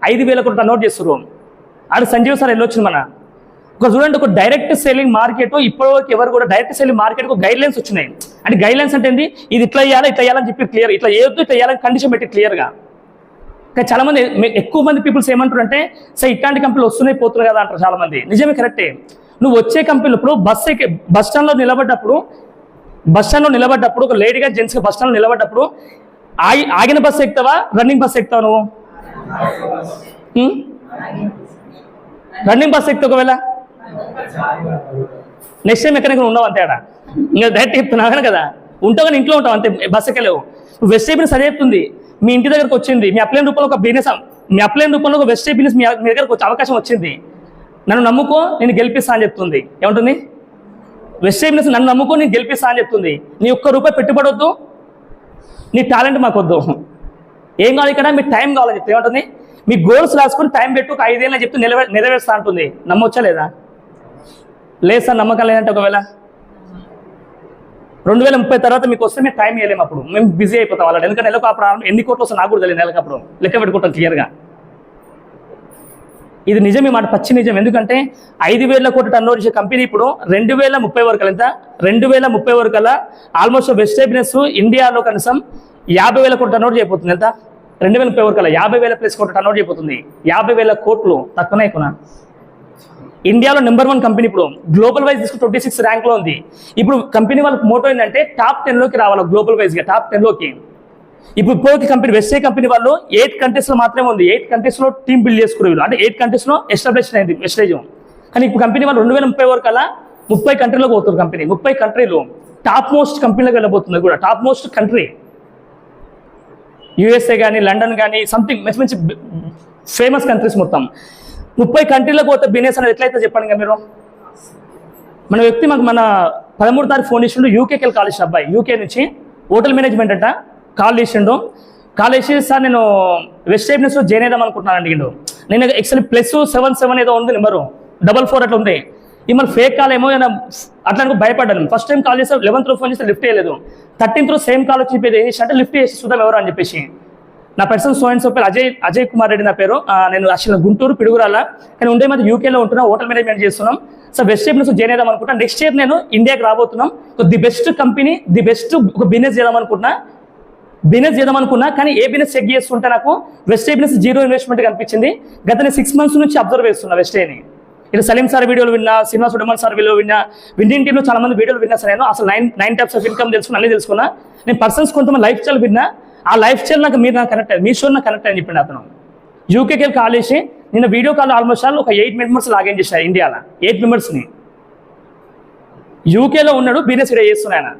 5,000 కోట్ల టర్నోవర్ చేస్తున్నారు. ఆడు సంజీవ్ సార్ వెళ్ళొచ్చింది మన. ఒక చూడండి, ఒక డైరెక్ట్ సెల్లింగ్ మార్కెట్ ఇప్పటివరకు ఎవరు కూడా డైరెక్ట్ సెల్లింగ్ మార్కెట్కు గైడ్లైన్స్ వచ్చినాయి. అంటే గైడ్లైన్స్ అంటే ఏంది? ఇది ఇట్లా ఇవ్వాలని చెప్పి క్లియర్, ఇట్లా ఏదో ఇట్లా ఇవ్వాలని కండిషన్ పెట్టి క్లియర్గా. కానీ చాలామంది, ఎక్కువ మంది పీపుల్స్ ఏమంటారు అంటే, సార్ ఇట్లాంటి కంపెనీలు వస్తున్నాయి పోతున్నాయి కదా అంటారు చాలామంది. నిజమే, కరెక్టే. నువ్వు వచ్చే కంపెనీలు ఇప్పుడు బస్ స్టాండ్లో నిలబడ్డప్పుడు ఒక లేడీగా జెంట్స్గా బస్ స్టాండ్లో నిలబడ్డప్పుడు ఆగిన బస్సు ఎక్కుతావా, రన్నింగ్ బస్సు ఎక్కుతావు? నువ్వు రన్నింగ్ బస్సు ఎక్కుతావు. ఒకవేళ నెక్స్ట్ టైం ఎక్కడికి ఉండవు అంతే. ఆడ ఇంకా డైరెక్ట్ చెప్తున్నావు కదా, ఉంటావు కానీ ఇంట్లో ఉంటావు అంతే, బస్సు ఎక్కలేవు. వెజిటేబుల్స్ అదే చెప్తుంది. మీ ఇంటి దగ్గరకు వచ్చింది, మీ అప్లైన్ రూపంలో ఒక బిజినెస్, మీ అప్లైన్ రూపంలో ఒక వెజిటేబుల్స్ మీ దగ్గరకు వచ్చే అవకాశం వచ్చింది. నన్ను నమ్ముకో, నేను గెలిపిస్తా అని చెప్తుంది. ఏమంటుంది? వెజిటేబుల్స్ నన్ను నమ్ముకో, నేను గెలిపిస్తా అని చెప్తుంది. నీ ₹1 పెట్టుబడి వద్దు, నీ టాలెంట్ మాకు వద్దు, ఏం కావాలి ఇక్కడ? మీ టైం కావాలని చెప్తే ఏమంటుంది? మీ గోల్స్ రాసుకొని టైం పెట్టు, ఒక 5 ఏళ్ళు చెప్తే నెరవేరుస్తా అంటుంది. నమ్మొచ్చా లేదా? లేదు సార్ నమ్మకం లేదంటే, ఒకవేళ 2030 తర్వాత మీకు వస్తే మేము టైం ఇవ్వలేము, అప్పుడు మేము బిజీ అయిపోతాం వాళ్ళని. ఎందుకంటే నెలకు అప్పుడు ఎన్ని కోట్లు వస్తాయి నాకు కూడా తెలియదు, నెలకు అప్పుడు లెక్క పెట్టుకుంటాం క్లియర్గా. ఇది నిజం, ఈ మాట పచ్చి నిజం. ఎందుకంటే 5,000 కోట్ల టర్న్ ఓవర్ చేసే కంపెనీ ఇప్పుడు 2030 వరకు ఎంత 2030 వరకు అలా ఆల్మోస్ట్ వెస్టేజ్ బిజినెస్ ఇండియాలో కనీసం 50,000 కోట్ల టర్న్ ఓవర్ చేయబోతుంది. ఎంత 2030 వరకు అలా 50,000+ కోట్ల టర్న్ ఓవర్ చేయబోతుంది. 50,000 కోట్లు తక్కువనే ఎక్కువ. ఇండియాలో నెంబర్ 1 కంపెనీ ఇప్పుడు గ్లోబల్ వైజ్ తీసుకుని 26 ర్యాంక్లో ఉంది. ఇప్పుడు కంపెనీ వాళ్ళకి మోటో ఏంటంటే టాప్ 10లోకి రావాలి, గ్లోబల్ వైజ్గా టాప్ 10లోకి. ఇప్పుడు ఇప్పటికి కంపెనీ వెస్టేజ్ కంపెనీ వాళ్ళు 8 కంట్రీస్లో మాత్రమే ఉంది. 8 కంట్రీస్లో టీమ్ బిల్డ్ చేసుకున్నారు, అంటే 8 కంట్రీస్లో ఎస్టాబ్లిష్ అయింది వెస్టేజ్. కానీ ఇప్పుడు కంపెనీ వాళ్ళు 2030 వరకు అలా 30 కంట్రీలోకి పోతుంది. కంపెనీ 30 కంట్రీలు టాప్ మోస్ట్ కంపెనీలోకి వెళ్ళబోతుంది, కూడా టాప్ మోస్ట్ కంట్రీ. యూఎస్ఏ కానీ లండన్ కానీ సంథింగ్ మంచి మంచి ఫేమస్ కంట్రీస్ మొత్తం 30 కంట్రీలకు పోతే బిజినెస్ అనేది ఎట్లయితే చెప్పండి. ఇంకా మీరు మన వ్యక్తి మాకు మన 13వ తారీఖు ఫోన్ చేసిండు, యూకేకి వెళ్ళి కాల్ చేసిన అబ్బాయి, యూకే నుంచి హోటల్ మేనేజ్మెంట్ అంట కాల్ చేసిండు. కాల్ చేసి సార్ నేను వెస్టేజ్ బిజినెస్లో జాయిన్ అయిదాం అనుకుంటున్నాను అడిగిండు. నేను యాక్చువల్లీ +77 ఏదో ఉంది, నెంబరు 44 అట్లా ఉంది. ఈ మన ఫేక్ కాల్ ఏమో అట్లా అనుకో భయపడ్డాను. ఫస్ట్ టైం కాల్ చేస్తే 11th ఫోన్ చేస్తే లిఫ్ట్ చేయలేదు. 13th సేమ్ కాల్ వచ్చి ఏం చేసి అంటే లిఫ్ట్ చేసి చూద్దాం ఎవరు అని చెప్పేసి. నా పర్సన్ సో పేరు అజయ్ కుమార్ రెడ్డి నా పేరు. నేను యాక్చువల్గా గుంటూరు పిడుగురాల, కానీ ఉండే మధ్య యూకేలో ఉంటున్నా, హోటల్ మేనేజ్మెంట్ చేస్తున్నాం. సో వెస్టేజ్ బిజినెస్ జాయిన్ అయిదాం అనుకుంటున్నా. నెక్స్ట్ ఇయర్ నేను ఇండియాకి రాబోతున్నాం. The best company, the best ఒక బిజినెస్ చేద్దాం అనుకున్నా. కానీ ఏ బిజినెస్ చెక్ చేస్తుంటే నాకు వెస్టేజ్ బిజినెస్ 0 ఇన్వెస్ట్మెంట్ కనిపించింది. గత 6 months నుంచి అబ్జర్వ్ చేస్తున్నా వెస్టేజ్ని. ఇలా సలీం సార్ వీడియోలు విన్నా, శ్రీనివాస్ సుడమన్ సార్ వీడియో విన్నా, విన్నింగ్ టీంలో చాలా మంది వీడియోలు విన్నా సార్. నేను అసలు 9 types ఆఫ్ ఇన్కమ్ తెలుసుకున్నా, అన్నీ తెలుసుకున్నా. నేను పర్సన్స్ కొంతమంది లైఫ్ స్టైల్ విన్నా, ఆ లైఫ్ స్టైల్ నాకు కనెక్ట్ అయ్యింది, మీ షో నాకు కనెక్ట్ అయ్యింది చెప్పిండు అతను. యూకేకి వెళ్ళి కాల్ చేసి నిన్న వీడియో కాల్ ఆల్మోస్ట్ ఒక 8 members లాగిన్ చేశారు ఇండియాలో. 8 membersని యూకేలో ఉన్నాడు, బిజినెస్ ఇక్కడ చేస్తున్నాయన.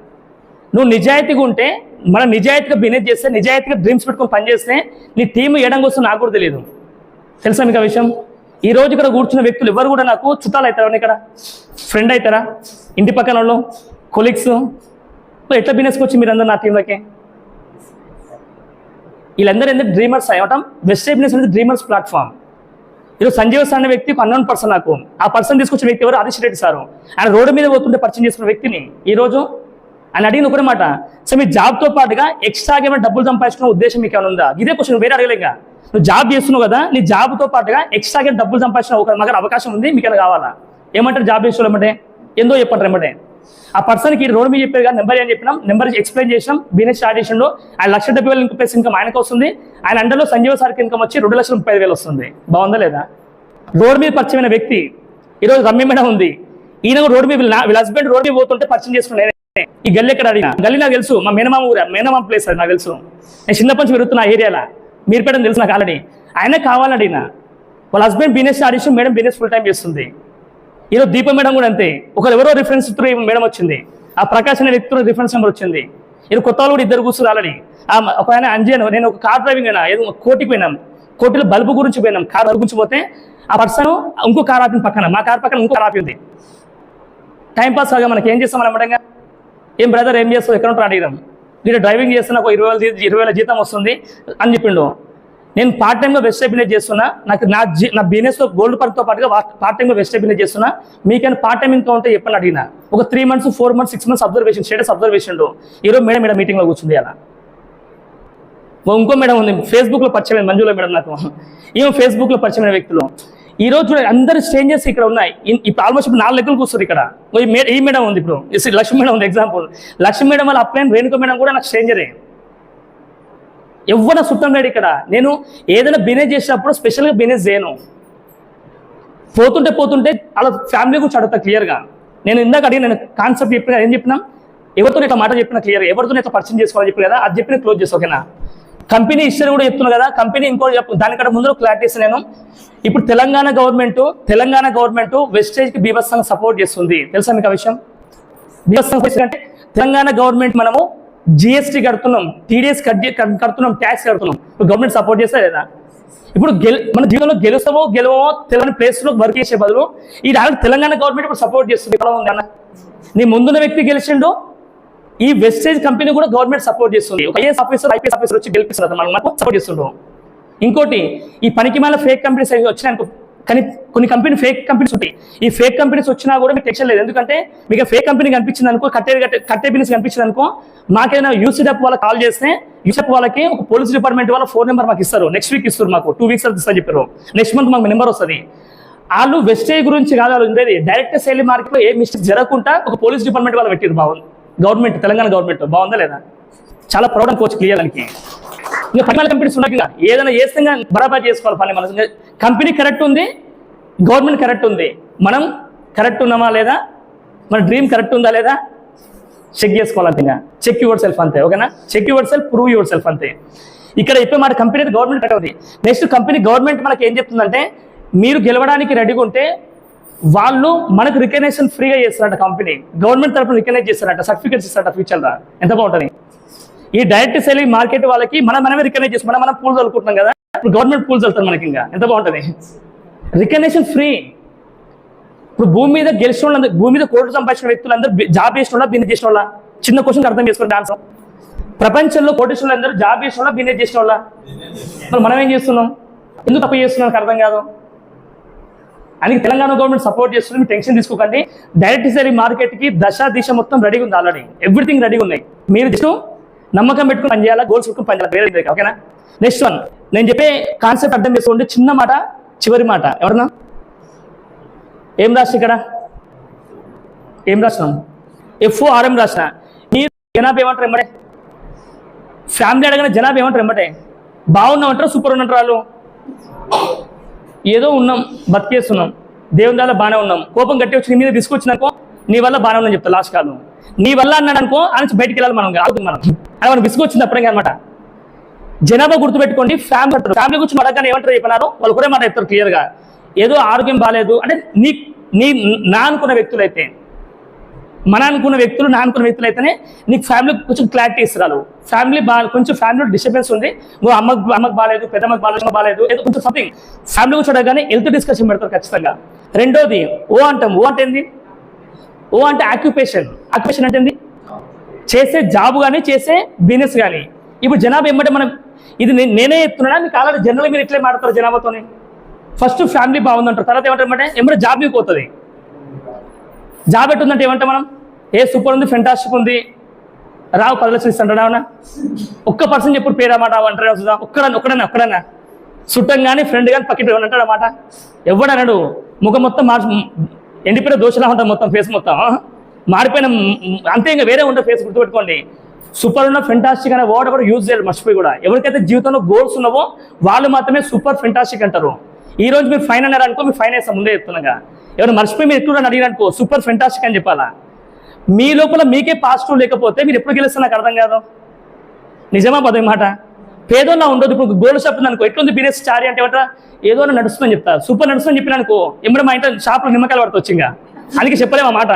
నువ్వు నిజాయితీగా ఉంటే, మనం నిజాయితీగా బిజినెస్ చేస్తే, నిజాయితీగా డ్రీమ్స్ పెట్టుకొని పనిచేస్తే నీ టీం ఏడంగా వస్తుంది నాకు కూడా తెలియదు. తెలుసా మీకు ఆ విషయం? ఈ రోజు ఇక్కడ కూర్చున్న వ్యక్తులు ఎవరు కూడా నాకు చుట్టాలు అవుతారా, ఇక్కడ ఫ్రెండ్ అవుతారా, ఇంటి పక్కన వాళ్ళు, కొలీగ్స్. ఎట్లా బిజినెస్కి వచ్చి మీరు అందరూ నా టీంలోకి? వీళ్ళందరూ ఎందుకు డ్రీమర్స్ అయ్యటం. వెస్టేజ్ బిజినెస్ అనేది డ్రీమర్స్ ప్లాట్ఫామ్. ఈరోజు సంజీవ్ సార్ అనే వ్యక్తి ఒక అన్నోన్ పర్సన్. నాకు ఆ పర్సన్ తీసుకొచ్చిన వ్యక్తి ఎవరు? హరీష్ రెడ్డి సారు. ఆయన రోడ్డు మీద పోతుంటే పరిచయం చేసుకున్న వ్యక్తిని ఈరోజు ఆయన అడిగిన ఒకటే మాట, సో మీ జాబ్తో పాటుగా ఎక్స్ట్రాగా ఏమైనా డబ్బులు సంపాదించుకున్న ఉద్దేశం మీకు ఏమైనా ఉందా? ఇదే క్వశ్చన్, వేరే అడగలేక. నువ్వు జాబ్ చేస్తున్నావు కదా, నీ జాబ్తో పాటుగా ఎక్స్ట్రాగా డబ్బులు సంపాదించిన ఒక మగ అవకాశం ఉంది, మీకు ఏమైనా కావాలా? ఏమంటారు జాబ్ చేసేవాళ్ళమంటే? ఎంతో చెప్పంటారు ఏమంటే. ఆ పర్సన్కి రోడ్డు మీద చెప్పారు కదా, నెంబర్ అని చెప్పినాం, నెంబర్ ఎక్స్ప్లెయిన్ చేసినాం, బిజినెస్ స్టార్ట్ చేసిండు. ఆయన 1,70,000 ఇన్కమ్ ఆయనకు వస్తుంది. ఆయన అండర్లో సంజీవ్ సార్కి ఇన్కమ్ వచ్చి 2,35,000 వస్తుంది. బాగుందా లేదా? రోడ్డు మీద పరిచయమైన వ్యక్తి. ఈరోజు రమ్య మేడం ఉంది, ఈయన కూడా రోడ్డు మీద వీళ్ళ హస్బెండ్ రోడ్డు మీద పోతుంటే పరిచయం చేసుకున్నాను. ఈ గల్లీ ఎక్కడ అడిగిన గల్లీ నాకు తెలుసు, మా మేనమామ ఊరా, మేనమామ ప్లేస్ అది నాకు తెలుసు. నేను చిన్నప్పటి నుంచి పెరుగుతున్నా ఏరియాలో, మీరుపేట తెలుసు నాకు ఆల్రెడీ. ఆయన కావాలని అడిగిన. వాళ్ళ హస్బెండ్ బిజినెస్ స్టార్ట్ చేసి మేడం బిజినెస్ ఫుల్ టైం చేస్తుంది. ఈరోజు దీప మేడం కూడా అంతే. ఒకరు ఎవరో రిఫరెన్స్ మేడం వచ్చింది, ఆ ప్రకాశ్ అనే వ్యక్తిలో రిఫరెన్స్ నెంబర్ వచ్చింది. ఈరోజు కొత్త వాళ్ళు కూడా 2 కూర్చున్నారు ఆల్రెడీ. ఒక ఆయన అంజన్, నేను ఒక కార్ డ్రైవింగ్ అయినా ఏదో కోటికి పోయినాం, కోటిలో బల్బు గురించి పోయినాం, కార్ బల్బు గురించి పోతే ఆ పర్సన్ ఇంకో కార్ ఆపింది పక్కన, మా కార్ పక్కన ఇంకో కార్ ఆపింది. టైంపాస్ కాగా మనకి ఏం చేస్తాం అనమాట. ఏం బ్రదర్ ఏం చేస్తావు, ఎక్కడ ఉంటారు అడిగినాం. వీడు డ్రైవింగ్ చేస్తున్నా, ఒక 20,000 జీతం వస్తుంది అని చెప్పిండు. నేను పార్ట్ టైంగా వెస్టేజ్ బిజినెస్ చేస్తున్నా, నాకు నా బిజినెస్లో గోల్డ్ పర్తో పాటుగా పార్ట్ టైంగా వెస్టేజ్ బిజినెస్ చేస్తున్నా, మీకైనా పార్ట్ టైం ఇంకా ఉంటే చెప్పని అడిగిన. ఒక 3 months 4 months 6 months observation, status observation. ఈరోజు మేడం మీటింగ్లో కూర్చుంది. అలా ఇంకో మేడం ఉంది, ఫేస్బుక్లో పరిచయం మంజుల మేడం. నాకు ఈమె ఫేస్బుక్లో పరిచయమైన వ్యక్తులు. ఈరోజు చూడండి, అందరు స్ట్రేంజర్స్ ఇక్కడ ఉన్నాయి. ఇప్పుడు ఆల్మోస్ట్ 4 లెక్కలు కూర్చున్నారు ఇక్కడ. ఈ మేడం ఉంది, ఇప్పుడు లక్ష్మి మేడం ఉంది ఎగ్జాంపుల్. లక్ష్మి మేడం వాళ్ళ అప్లైన్ రేణుక మేడం కూడా నాకు స్ట్రేంజరే. ఎవరైనా సుట్టం లేడు ఇక్కడ. నేను ఏదైనా బిజినెస్ చేసినప్పుడు స్పెషల్గా బిజినెస్ చేయను. పోతుంటే అలా ఫ్యామిలీ గురించి అడుగుతా క్లియర్గా. నేను ఇందాక అడిగి నేను కాన్సెప్ట్ చెప్పిన, ఏం చెప్పినా, ఎవరితో ఇట్లా మాట చెప్పిన క్లియర్గా, ఎవరితో ఇట్లా పరిచయం చేసుకోవాలని చెప్పి కదా, అది చెప్పిన క్లోజ్ చేస్తా. ఓకేనా? కంపెనీ హిస్టరీ కూడా చెప్తున్నా కదా, కంపెనీ ఇంకోటి దానికంటే ముందు క్లారిటీ ఇస్తాను నేను. ఇప్పుడు తెలంగాణ గవర్నమెంట్ వెస్టేజ్కి బీభత్సంగా సపోర్ట్ చేస్తుంది. తెలుసా మీకు ఆ విషయం? బీభత్సంగా అంటే తెలంగాణ గవర్నమెంట్ మనము GST కడుతున్నాం, TDS కడుతున్నాం, ట్యాక్స్ కడుతున్నాం. గవర్నమెంట్ సపోర్ట్ చేస్తా లేదా? ఇప్పుడు మన జీవితంలో గెలుస్తామో గెలవమో తెలియని ప్లేస్లో వర్క్ చేసే బదులు ఈ తెలంగాణ గవర్నమెంట్ ఇప్పుడు సపోర్ట్ చేస్తుంది. ఎలా ఉంది అన్న? నీ ముందున్న వ్యక్తి గెలిచిండు, ఈ వెస్టేజ్ కంపెనీ కూడా గవర్నమెంట్ సపోర్ట్ చేస్తుంది. ఒక IAS ఆఫీసర్ IPS ఆఫీసర్ వచ్చి గెలిపిస్తున్నారు, మనకు సపోర్ట్ చేస్తుండ్రు. ఇంకోటి, ఈ పనికి మళ్ళీ ఫేక్ కంపెనీస్ వచ్చినాయి, కానీ కొన్ని ఫేక్ కంపెనీస్ ఉంటాయి. ఈ ఫేక్ కంపెనీస్ వచ్చినా కూడా మీకు టెన్షన్ లేదు. ఎందుకంటే మీకు ఫేక్ కంపెనీ కనిపించింది అనుకో, కట్టే బిజినెస్ కనిపించింది అనుకో, మాకేదైనా యూసీడప్ వాళ్ళకి కాల్ చేస్తే యూసీడప్ వాళ్ళకి ఒక పోలీస్ డిపార్ట్మెంట్ వాళ్ళ ఫోన్ నెంబర్ మాకు ఇస్తారు. నెక్స్ట్ వీక్ ఇస్తారు, మాకు 2 weeks ఇస్తా చెప్పారు. నెక్స్ట్ మంత్ మాకు నెంబర్ వస్తుంది. వాళ్ళు వెస్టేజ్ గురించి కాదు వాళ్ళు ఉండేది, డైరెక్ట్ సేల్ మార్కెట్లో ఏ మిస్టేక్ జరగకుండా ఒక పోలీస్ డిపార్ట్మెంట్ వాళ్ళు పెట్టారు. బాగుంది గవర్నమెంట్, తెలంగాణ గవర్నమెంట్ బాగుందా లేదా? చాలా ప్రౌడ్ అనుకోవచ్చు క్లియర్ దానికి. ఇంకా 10 కంపెనీస్ ఉన్నాయి, ఏదైనా చేస్తే బరాబర్ చేసుకోవాలి పని. మన కంపెనీ కరెక్ట్ ఉంది, గవర్నమెంట్ కరెక్ట్ ఉంది, మనం కరెక్ట్ ఉన్నామా లేదా, మన డ్రీమ్ కరెక్ట్ ఉందా లేదా చెక్ చేసుకోవాలంటే ఇంకా చెక్ యువర్ సెల్ఫ్ అంతే. ఓకేనా? Check yourself, prove yourself అంతే. ఇక్కడ చెప్పే మాట కంపెనీ గవర్నమెంట్ కరెక్ట్ ఉంది. నెక్స్ట్ కంపెనీ గవర్నమెంట్ మనకి ఏం చెప్తుందంటే, మీరు గెలవడానికి రెడీగా ఉంటే వాళ్ళు మనకు రికగ్నేషన్ ఫ్రీగా చేస్తారట. కంపెనీ గవర్నమెంట్ తరఫున రికగ్నైజ్ చేస్తారట, సర్టిఫికేట్స్ ఇస్తారట ఫ్యూచర్లో. ఎంత బాగుంటుంది! ఈ డైరెక్ట్ సెల్లింగ్ మార్కెట్ వాళ్ళకి మనమే రికగ్నైజ్ చేస్తాం. మనం పూల్ చదువుకుంటున్నాం కదా, ఇప్పుడు గవర్నమెంట్ పూల్ చదువుతారు మనకి. ఇంకా ఎంత బాగుంటుంది! Recognition free. ఇప్పుడు భూమి మీద గెలిచిన వాళ్ళందరూ, భూమి మీద కోట్లు సంపాదించిన వ్యక్తులందరూ జాబ్ చేసిన వాళ్ళ, బిజినెస్ చేసిన వాళ్ళ? చిన్న క్వశ్చన్ అర్థం చేసుకోండి ఆన్సర్. ప్రపంచంలో కోటేశ్వరులు అందరూ జాబ్ చేసిన వాళ్ళ, బిజినెస్ చేసిన వాళ్ళ? మరి మనం ఏం చేస్తున్నాం? ఎందుకు తప్పు చేస్తున్నాం నాకు అర్థం కాదు. అందుకే తెలంగాణ గవర్నమెంట్ సపోర్ట్ చేస్తుంది. మీరు టెన్షన్ తీసుకోకండి. డైరెక్ట్ సెల్లింగ్ మార్కెట్కి దిశ మొత్తం రెడీగా ఉంది. ఆల్రెడీ ఎవ్రీథింగ్ రెడీగా ఉన్నాయి. మీరు జస్ట్ నమ్మకం పెట్టుకుని పని చేయాలా, గోల్స్ పెట్టుకుని పని చేయాలి, వేరే. ఓకేనా? నెక్స్ట్ వన్, నేను చెప్పే కాన్సెప్ట్ అర్థం చేసుకోండి. చిన్న మాట, చివరి మాట. ఎవరన్నా ఏం రాసిన ఇక్కడ? ఏం రాసినాం? FORM రాసిన. మీరు జనాభా ఏమంటారు ఎమ్మటే? ఫ్యామిలీ అడగనే జనాభా ఏమంటారు ఎమ్మటే? బాగున్నామంటారు, సూపర్ ఉన్నట్టు వాళ్ళు? ఏదో ఉన్నాం, బతికేస్తున్నాం, దేవుని దాకా బాగానే ఉన్నాం. కోపం గట్టి వచ్చి నీ మీద తీసుకొచ్చినాకో నీ వల్ల బాగానే ఉందని చెప్తా లాస్ట్ కాదు. నీ వల్ల అన్నాడు అనుకో, అని బయటికి వెళ్ళాలి మనం, ఆగుతుంది మనం. అని మనం విసుకొచ్చింది అప్పుడే అనమాట. జనాభా గుర్తుపెట్టుకోండి. ఫ్యామిలీ గురించి అడగగానే ఏమంటారు చెప్పినారు వాళ్ళు, కూడా మాట చెప్తారు క్లియర్గా. ఏదో ఆరోగ్యం బాగాలేదు అంటే నా అనుకున్న వ్యక్తులైతే, మన అనుకున్న వ్యక్తులు, నా అనుకున్న వ్యక్తులు అయితేనే నీకు ఫ్యామిలీ కొంచెం క్లారిటీ ఇస్తారు. ఫ్యామిలీ కొంచెం ఫ్యామిలీలో డిస్టర్బెన్స్ ఉంది, అమ్మకు బాగాలేదు, పెద్దమ్మకి బాగాలేదు, ఏదో కొంచెం సంథింగ్ ఫ్యామిలీ గురించి అడగగానే హెల్త్ డిస్కషన్ పెడతారు ఖచ్చితంగా. రెండోది ఓ అంటాం. ఓ అంటే ఏంది? ఓ అంటే ఆక్యుపేషన్. ఆక్యుపేషన్ అంటే ఏంది? చేసే జాబ్ కానీ, చేసే బిజినెస్ కానీ. ఇప్పుడు జనాభా ఏమంటే మనం, ఇది నేనే చెప్తున్నా, మీకు ఆల్రెడీ జనరల్ మీరు ఇట్లే మాడతారు జనాభాతోనే. ఫస్ట్ ఫ్యామిలీ బాగుందంటారు, తర్వాత ఏమంటారంటే ఏమంటే జాబ్ మీకు పోతుంది. జాబ్ ఎట్టుందంటే ఏమంటే మనం, సూపర్ ఉంది, ఫెంటాస్టిక్ ఉంది, రావు 10 లక్షలు ఇస్తాడు రావునా? ఒక్క పర్సన్ చెప్పుడు పేరమాట అంటారు. ఒక్కడన్నా చుట్టం కానీ ఫ్రెండ్ కానీ పక్కన అంటాడు అన్నమాట. ఎవడన్నాడు? ముఖం మొత్తం ఎండిపోయిన దోషలా ఉంటాం, మొత్తం ఫేస్ మొత్తం మారిపోయిన అంతే, ఇంకా వేరే ఉంటుంది ఫేస్. గుర్తుపెట్టుకోండి. సూపర్ ఉన్న ఫెంటాస్టిక్ అనే వర్డ్ కూడా యూజ్ చేయాలి, మర్చిపోయి కూడా. ఎవరికైతే జీవితంలో గోల్స్ ఉన్నావో వాళ్ళు మాత్రమే సూపర్ ఫెంటాస్టిక్ అంటారు. ఈ రోజు మీరు ఫైన్ అన్నారు అనుకో, మీరు ఫైన్ వేస్తాం ముందే చెప్తున్నాగా. ఎవరు మర్చిపోయి మీరు ఎప్పుడు అడిగిననుకో సూపర్ ఫెంటాస్టిక్ అని చెప్పాలా. మీ లోపల మీకే పాజిటివ్ లేకపోతే మీరు ఎప్పుడు గెలుస్తారు నాకు అర్థం కాదు. నిజమా పదే మాట? పేదోళ్ళ ఉండదు. ఇప్పుడు గోల్డ్ షాప్ ఉంది అనుకో, ఎట్లుంది బిజినెస్ స్టారీ అంటే ఏమంటారా? ఏదో నడుస్తుందని చెప్తా, సూపర్ నడుస్తుందని చెప్పిన అనుకో, ఎప్పుడు మా ఇంట్లో షాప్లో నిమ్మకాయలు పడుతూ వచ్చింగా, అందుకే చెప్పలేము ఆ మాట.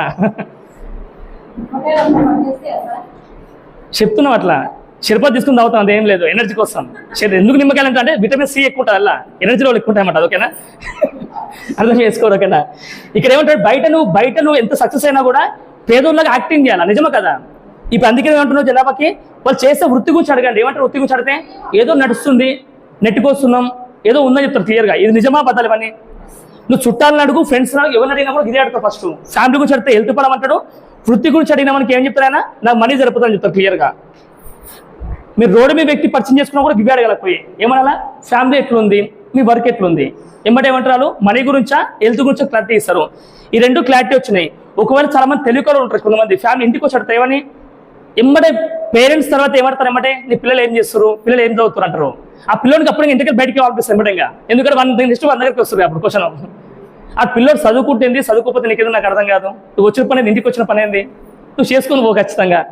చెప్తున్నాం అట్లా. షిర్పతి తీసుకుని తాగుతాం, అదేం లేదు, ఎనర్జీకి వస్తాం. ఎందుకు నిమ్మకాయలు అంటే విటమిన్ C ఎక్కువ ఉంటుంది, అలా ఎనర్జీలో ఎక్కువ ఉంటాయన్నమాట. ఓకేనా? అర్థం చేసుకోరు. ఓకేనా? ఇక్కడ ఏమంటాడు, బయట నువ్వు ఎంత సక్సెస్ అయినా కూడా పేదోళ్ళగా యాక్టింగ్ చేయాలి. నిజమా కదా? ఇప్పుడు అందుకే ఏమంటున్నావు, జనాభాకి వాళ్ళు చేసే వృత్తి గురించి అడగండి. ఏమంటారు? వృత్తి గురించి అడిగితే ఏదో నడుస్తుంది, నెట్టుకొస్తున్నాం, ఏదో ఉందని చెప్తారు క్లియర్గా. ఇది నిజమా బద్దాలి ఇవన్నీ? నువ్వు చుట్టాలను అడుగు, ఫ్రెండ్స్ అడుగు, ఎవరిని అడిగినా కూడా ఇదే అడుగుతావు. ఫస్ట్ ఫ్యామిలీ గురించి అడిగితే హెల్త్ పడం అంటాడు, వృత్తి గురించి అడిగినా మనకి ఏం చెప్తారైనా, నాకు మనీ సరిపోతుందని చెప్తారు క్లియర్గా. మీరు రోడ్డు మీద వ్యక్తి పరిచయం చేసుకున్నా కూడా గివి అడగలకపోయి ఏమనాలా, ఫ్యామిలీ ఎట్లుంది, మీ వర్క్ ఎట్లుంది, ఏమంటారు, మనీ గురించా హెల్త్ గురించా క్లారిటీ ఇస్తారు. ఈ రెండు క్లారిటీ వచ్చినాయి. ఒకవేళ చాలా మంది తెలివికలు ఉంటారు, కొంతమంది ఫ్యామిలీ ఇంటికి వచ్చి అడతారు ఏమని, ఎమ్మటే పేరెంట్స్ తర్వాత ఏమంటారు, ఎమ్మటే నీ పిల్లలు ఏం చేస్తారు, పిల్లలు ఏం చదువుతారు అంటారు. ఆ పిల్లలకి అప్పుడు ఇంటికి బయటికి పంపిస్తారు ఎమ్మటంగా, ఎందుకంటే వాళ్ళ దగ్గరికి వస్తారు. అప్పుడు క్వశ్చన్, ఆ పిల్లలు చదువుకుంటుంది, చదువుకోకపోతే నీకేదో నాకు అర్థం కాదు, నువ్వు వచ్చిన పని ఇంటికి వచ్చిన పని ఏంది, నువ్వు చేసుకుని పో ఖచ్చితంగా.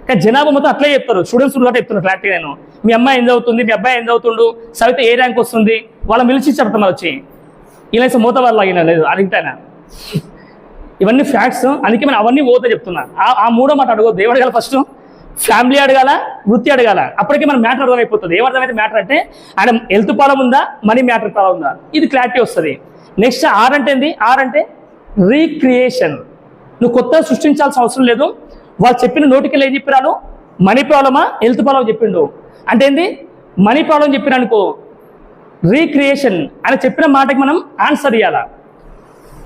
కానీ జనాభా మొత్తం అట్లే చెప్తారు, స్టూడెంట్స్ కూడా చెప్తున్నారు క్లారిటీ. నేను మీ అమ్మాయి ఏం చదువుతుంది, మీ అబ్బాయి ఏం చదువుతుండు, చదివితే ఏ ర్యాంక్ వస్తుంది, వాళ్ళ మిలిచి చెప్తాం వచ్చి. ఇలా మూత వాళ్ళు అయినా లేదు అడిగితేనా. ఇవన్నీ ఫ్యాక్ట్స్, అందుకే మనం అవన్నీ పోతే చెప్తున్నా. ఆ మూడో మాట అడగొద్దు. ఏం అడగాలి? ఫస్ట్ ఫ్యామిలీ అడగాల, వృత్తి అడగాల. అప్పటికే మనం మ్యాటర్ అర్థమైపోతుంది. ఏమర్థమైతే మ్యాటర్ అంటే ఆయన హెల్త్ ప్రాబ్లం ఉందా, మనీ మ్యాటర్ ప్రాబ్లం ఉందా, ఇది క్లారిటీ వస్తుంది. నెక్స్ట్ ఆర్ అంటే ఏంది? ఆర్ అంటే రీక్రియేషన్. నువ్వు కొత్తగా సృష్టించాల్సిన అవసరం లేదు. వాళ్ళు చెప్పిన నోటికి ఏం చెప్పినాను, మనీ ప్రాబ్లమా హెల్త్ ప్రాబ్లం చెప్పిండు అంటే ఏంది, మనీ ప్రాబ్లం చెప్పిననుకో రీక్రియేషన్ అని చెప్పిన మాటకి మనం ఆన్సర్ ఇవ్వాలా.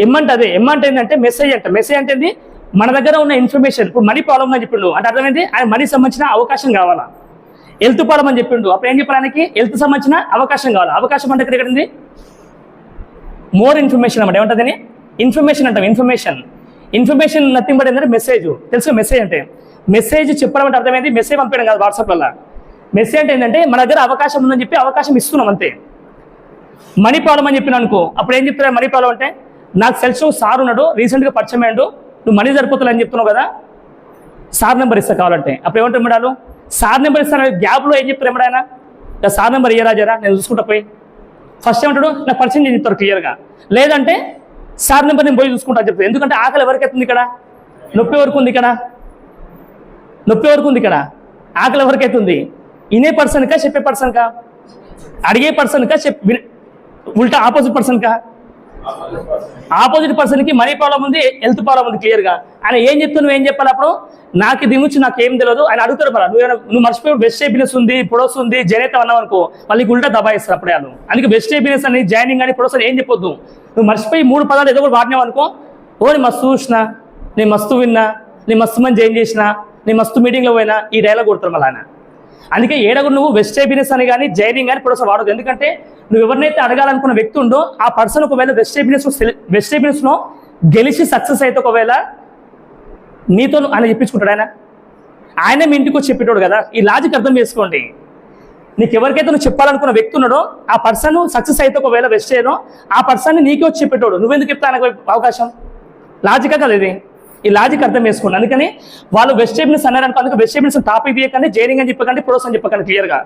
ఎమ్మంటే అదే, ఎమ్మంటే ఏంటంటే మెసేజ్ అంట. మెసేజ్ అంటే ఏంది? మన దగ్గర ఉన్న ఇన్ఫర్మేషన్. ఇప్పుడు మనీ ప్రాబ్లం అని చెప్పిండు అంటే అర్థమైంది, ఆయన మనీ సంబంధించిన అవకాశం కావాలా. హెల్త్ ప్రాబ్లం అని చెప్పిండు, అప్పుడు ఏం చెప్పాలి ఆయనకి? హెల్త్ సంబంధించిన అవకాశం కావాలి. అవకాశం అంటే ఇక్కడ ఉంది మోర్ ఇన్ఫర్మేషన్ అన్నమాట. ఏమంటుంది? ఇన్ఫర్మేషన్ అంటాం. ఇన్ఫర్మేషన్ నథింగ్ బట్ ఏంటంటే మెసేజ్. తెలుసు మెసేజ్ అంటే? మెసేజ్ చెప్పడం అంటే అర్థమైంది, మెసేజ్ పంపించడం కాదు వాట్సాప్లలో. మెసేజ్ అంటే ఏంటంటే మన దగ్గర అవకాశం ఉందని చెప్పి అవకాశం ఇస్తున్నాం అంతే. మనీ ప్రాబ్లం అని చెప్పిన అనుకో, అప్పుడు ఏం చెప్తారు? మనీ ప్రాబ్లం అంటే నాకు తెలిసిన సార్ ఉన్నాడు, రీసెంట్గా పరిచయం అయ్యాడు, నువ్వు మనీ సరిపోతుంది అని చెప్తున్నావు కదా, సార్ నెంబర్ ఇస్తా కావాలంటే. అప్పుడు ఏమంటారు మేడాలు? సార్ నెంబర్ ఇస్తాను. గ్యాప్లో ఏం చెప్తారు ఎప్పుడైనా? సార్ నెంబర్ ఇయ్యరా జరా, నేను చూసుకుంటా పోయి. ఫస్ట్ ఏమంటాడు? నాకు పరిచయం చేసి చెప్తారు క్లియర్గా. లేదంటే సార్ నెంబర్ నేను పోయి చూసుకుంటా చెప్తాను. ఎందుకంటే ఆకలి ఎవరికి అవుతుంది ఇక్కడ? నొప్పి ఎవరికి ఉంది ఇక్కడ? నొప్పి ఎవరికి ఉంది ఇక్కడ? ఆకలి ఎవరికి అవుతుంది? ఇనే పర్సన్కా, చెప్పే పర్సన్కా? అడిగే పర్సన్కా, ఉల్టా ఆపోజిట్ పర్సన్కా? ఆపోజిట్ పర్సన్కి మనీ ప్రాబ్లం ఉంది, హెల్త్ ప్రాబ్లం ఉంది క్లియర్గా. ఆయన ఏం చెప్తావు, నువ్వు ఏం చెప్పాలి? అప్పుడు నాకు దీని గురించి నాకు ఏం తెలియదు ఆయన అడుగుతారు. పరా నువ్వు మర్చిపోయి బెస్ట్ బిజినెస్ ఉంది, ప్రొడక్ట్స్ ఉంది, జనేత అన్నావు అనుకో, వాళ్ళకి ఉల్టా దబాయిస్తారు అప్పుడే వాళ్ళు. అందుకే బెస్ట్ బిజినెస్ అని, జాయినింగ్ అని, ప్రొడక్ట్స్ అని ఏం చెప్పొద్దు. నువ్వు మర్చిపోయి 3 పదాలు ఏదో కూడా వాడినావు అనుకో, నేను మస్తు చూసినా, నేను మస్తు విన్నా, నేను మస్తు మంది జాయిన్ చేసినా, నేను మస్తు మీటింగ్లో పోయినా, ఈ డైలాగ్ కొడతారు మళ్ళీ ఆయన. అందుకే ఏడగురు నువ్వు వెస్ట్ బిజినెస్ అని కానీ, జైనింగ్ కానీ ప్రొడక్ట్స్ వాడదు. ఎందుకంటే నువ్వు ఎవరినైతే అడగాలనుకున్న వ్యక్తి ఉందో ఆ పర్సన్ ఒకవేళ వెస్ట్ బిజినెస్లో గెలిచి సక్సెస్ అయితే ఒకవేళ నీతో ఆయన చెప్పించుకుంటాడు. ఆయనే మీ ఇంటికి వచ్చి చెప్పేటోడు కదా. ఈ లాజిక్ అర్థం చేసుకోండి. నీకు ఎవరికైతే నువ్వు చెప్పాలనుకున్న వ్యక్తి ఉన్నాడో ఆ పర్సన్ సక్సెస్ అయితే ఒకవేళ వెస్ట్ చేయడం, ఆ పర్సన్ని నీకే వచ్చి చెప్పేటోడు. నువ్వెందుకు చెప్తా ఆయనకు అవకాశం? లాజికా కదా ఇది. ఈ లాజిక్ అర్థం చేసుకోండి. అందుకని వాళ్ళు వెస్ట్ బిజినెస్ అన్నారనుకో, అందుకే వెస్ట్ బిజినెస్ టాపిక్ తీయకండి, జైనింగ్ అని చెప్పకండి, ప్రొడక్ట్స్ అని చెప్పకండి క్లియర్గా.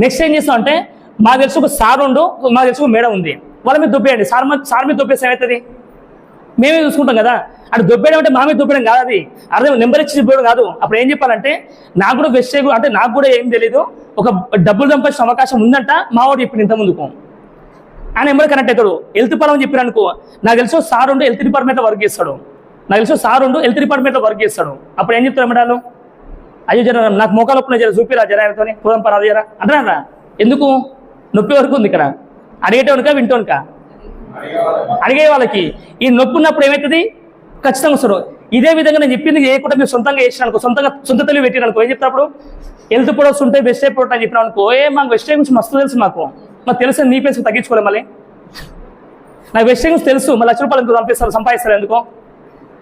నెక్స్ట్ ఏం చేస్తాం అంటే, మాకు తెలుసు ఒక సార్ ఉండు, మాకు తెలుసు ఒక మేడం ఉంది, వాళ్ళ మీద దొబ్బేయండి. సార్ మీద దొబ్బేసి ఏమవుతుంది? మేమే చూసుకుంటాం కదా. అటు దొబ్బేయడం అంటే మా మీద దొబ్బేయడం కాదు, అది అర్థం. నెంబర్ ఇచ్చి చెప్పడం కాదు. అప్పుడు ఏం చెప్పాలంటే, నాకు కూడా వెస్ట్ అంటే నాకు కూడా ఏం తెలియదు, ఒక డబ్బులు సంపాదించిన అవకాశం ఉందంట, మా వాడు ఇప్పుడు ఇంత ముందుకు ఆ నెంబర్ కనెక్ట్ అవుతాడు. హెల్త్ పరం చెప్పారు అనుకో, నాకు తెలుసు సార్ ఉండు హెల్త్ డిపార్ట్మెంట్లో వర్క్ చేస్తాడు, నాకు తెలుసు సార్ ఉండు హెల్త్ డిపార్ట్మెంట్లో వర్క్ చేస్తాడు. అప్పుడు ఏం చెప్తారు మేడాలు? అయ్యో జర నాకు మోకాలు నొప్పున జర చూపిరా, జర ఆయనతో పోదాం పరాదు జరా అంటారా? ఎందుకు? నొప్పి వరకు ఉంది ఇక్కడ. అడిగేటోనుక వింటోనుక? అడిగే వాళ్ళకి. ఈ నొప్పి ఉన్నప్పుడు ఏమవుతుంది? ఖచ్చితంగా వస్తారు. ఇదే విధంగా నేను చెప్పింది చేయకుండా మీరు సొంతంగా చేసిన అనుకో, సొంత తెలివి పెట్టిన అనుకో, ఏం చెప్తారు? హెల్త్ ప్రొడక్ట్స్ ఉంటాయి, వెస్ట్ ప్రొడక్ట్ అని చెప్పిన అనుకో, మాకు వెస్ట్ గురించి మస్తు తెలుసు, మాకు తెలుసు, నీ పేరు తగ్గించుకోవాలి. మళ్ళీ నాకు వెస్ట్ గురించి తెలుసు, మళ్ళీ ₹1,00,000 ఎందుకు సంపాదిస్తారు? ఎందుకో?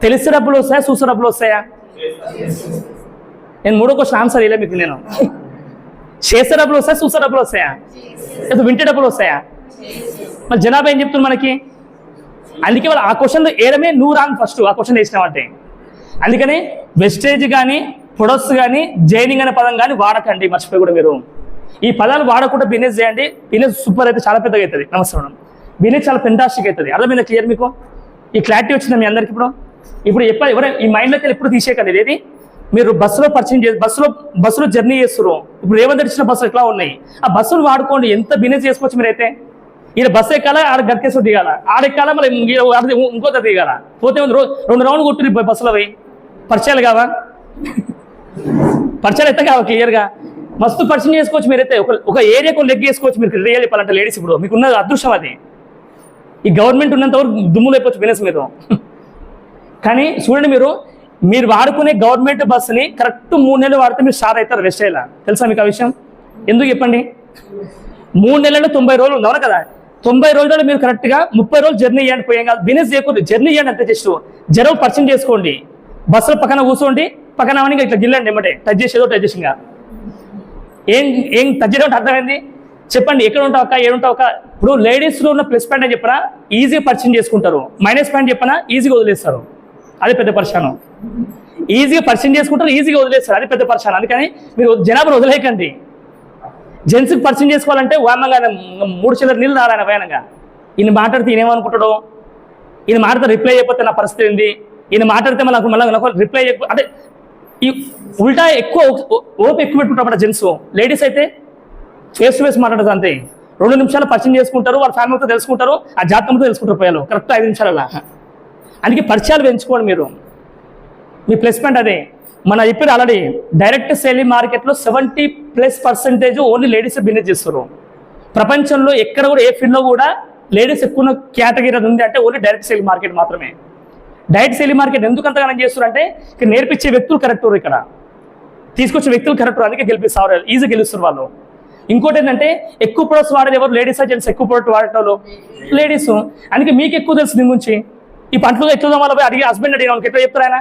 తెలిసే డబ్బులు వస్తాయా, చూసే డబ్బులు వస్తాయా? నేను 3వ క్వశ్చన్ ఆన్సర్ ఇవ్వలే మీకు. నేను చేసే డబ్బులు వస్తాయా, చూసే డబ్బులు వస్తాయా, లేదా వింటే డబ్బులు వస్తాయా? మరి జనాభా ఏం చెప్తున్నారు మనకి? అందుకే వాళ్ళు ఆ క్వశ్చన్ ఏడమే నువ్వు రాంగ్ ఫస్ట్ ఆ క్వశ్చన్ వేసినావంటే. అందుకని వెస్టేజ్ కానీ, ప్రొడక్ట్స్ కానీ, జైనింగ్ అనే పదం కానీ వాడకండి, మర్చిపోయి కూడా మీరు. ఈ పదాలు వాడకుండా బిజినెస్ చేయండి. బిజినెస్ సూపర్ అయితే చాలా పెద్దగా అవుతుంది. నమస్కారం. బిజినెస్ చాలా ఫెంటాస్టిక్ అవుతుంది. అర్థమైందా? క్లియర్ మీకు? ఈ క్లారిటీ వచ్చిందా మీ అందరికి? ఇప్పుడు చెప్పాలి, ఎవరైనా ఈ మైండ్లోకి వెళ్ళి ఎప్పుడు తీసేయకండి. ఏది మీరు బస్సులో పరిచయం చేసి బస్సులో జర్నీ చేస్తున్నారు. ఇప్పుడు రేవంత్ ఇచ్చిన బస్సులు ఎట్లా ఉన్నాయి, ఆ బస్సులు వాడుకోండి. ఎంత బిజినెస్ చేసుకోవచ్చు మీరైతే. ఈయన బస్సు ఎక్కాలా, ఆడ గట్కేసి దిగాల, ఆడెక్కాలా, మళ్ళీ ఇంకోత దిగాల, పోతే 2 రౌండ్లు కొట్టుని బస్సులో పోయి. పరిచయాలు కావా? పరిచయాలు అయితే కావా? క్లియర్గా మస్తు పరిచయం చేసుకోవచ్చు మీరైతే. ఒక ఏరియాకు లెగ్ చేసుకోవచ్చు మీరు. రియల్ చెప్పాలంటే లేడీస్ ఇప్పుడు మీకు ఉన్న అదృష్టం అది. ఈ గవర్నమెంట్ ఉన్నంత వరకు దుమ్ములు అయిపోవచ్చు బిజినెస్ మీరు. కానీ చూడండి, మీరు వాడుకునే గవర్నమెంట్ బస్సుని కరెక్ట్ 3 నెలలు వాడితే మీరు స్టార్ అవుతారు వెస్ట్ అయ్యేలా. తెలుసా మీకు ఆ విషయం? ఎందుకు చెప్పండి? 3 నెలల్లో 90 రోజులు ఉన్నావు కదా. 90 రోజుల్లో మీరు కరెక్ట్గా 30 రోజులు జర్నీ చేయండి. పోయాం కాదు, బిజినెస్ చేయకూడదు, జర్నీ చేయండి అంతే. జస్ట్ జరవు పరిచయం చేసుకోండి. బస్సులో పక్కన కూర్చోండి, పక్కన ఇట్లా గిల్లండి, ఏమంటే టచ్ చేసేదో టచ్ చేసింగా. ఏం టచ్ చేయడం అర్థమైంది? చెప్పండి, ఎక్కడ ఉంటావు అక్క, ఏడుంటావు అక్క. ఇప్పుడు లేడీస్లో ఉన్న ప్లస్ పాయింట్ అని చెప్పినా ఈజీగా పరిచయం చేసుకుంటారు, మైనస్ పాయింట్ చెప్పినా ఈజీగా వదిలేస్తారు. అదే పెద్ద పరిచయం. ఈజీగా పరిచయం చేసుకుంటారు, ఈజీగా వదిలేస్తారు, అది పెద్ద పరిచయం. అందుకని మీరు జనాభాను వదిలేయకండి. జెంట్స్కి పరిచయం చేసుకోవాలంటే వానంగా 3 చిల్లర నీళ్ళు రాడాయన భయానంగా. ఈయన మాట్లాడితే ఈయనేమనుకుంటాడో, ఈయన మాట్లాడితే రిప్లై చేయకపోతే నా పరిస్థితి ఏంది, ఈయన మాట్లాడితే మళ్ళీ రిప్లై చేయకపోతే, అంటే ఈ ఉల్టా ఎక్కువ ఓపు ఎక్కువ పెట్టుకుంటారు జెంట్స్. లేడీస్ అయితే ఫేస్ టు ఫేస్ మాట్లాడదు అంతే. 2 నిమిషాలు పరిచయం చేసుకుంటారు, వాళ్ళ ఫ్యామిలీతో తెలుసుకుంటారు, ఆ జాతకంతో తెలుసుకుంటారు పోయాలు కరెక్ట్ 5 నిమిషాలలో. అందుకే పరిచయాలు పెంచుకోండి మీరు. మీ ప్లస్ పాయింట్ అదే. మన ఇప్పుడు ఆల్రెడీ డైరెక్ట్ సేలింగ్ మార్కెట్లో 70+% ఓన్లీ లేడీస్ బిజినెస్ చేస్తారు. ప్రపంచంలో ఎక్కడ కూడా ఏ ఫీల్డ్లో కూడా లేడీస్ ఎక్కువ ఉన్న కేటగిరీ ఉంది అంటే ఓన్లీ డైరెక్ట్ సేల్ మార్కెట్ మాత్రమే. డైరెక్ట్ సేల్ మార్కెట్ ఎందుకు అంతగానం చేస్తున్నారంటే ఇక్కడ నేర్పించే వ్యక్తులు కరెక్ట్, ఇక్కడ తీసుకొచ్చే వ్యక్తులు కరెక్ట్, అందుకే గెలిపిస్తారు, ఈజీ గెలుస్తారు వాళ్ళు. ఇంకోటి ఏంటంటే ఎక్కువ ప్రొడక్ట్స్ వాడేది ఎవరు? లేడీస్ జెంట్స్ ఎక్కువ ప్రొడక్ట్ వాడటంలో లేడీస్. అందుకే మీకు ఎక్కువ తెలుసు దీని గురించి. ఈ పంటలు ఎట్లా వాళ్ళ పోయి అడిగి హస్బెండ్ అడిగిన వాళ్ళకి ఎట్లా చెప్తారు? ఆయన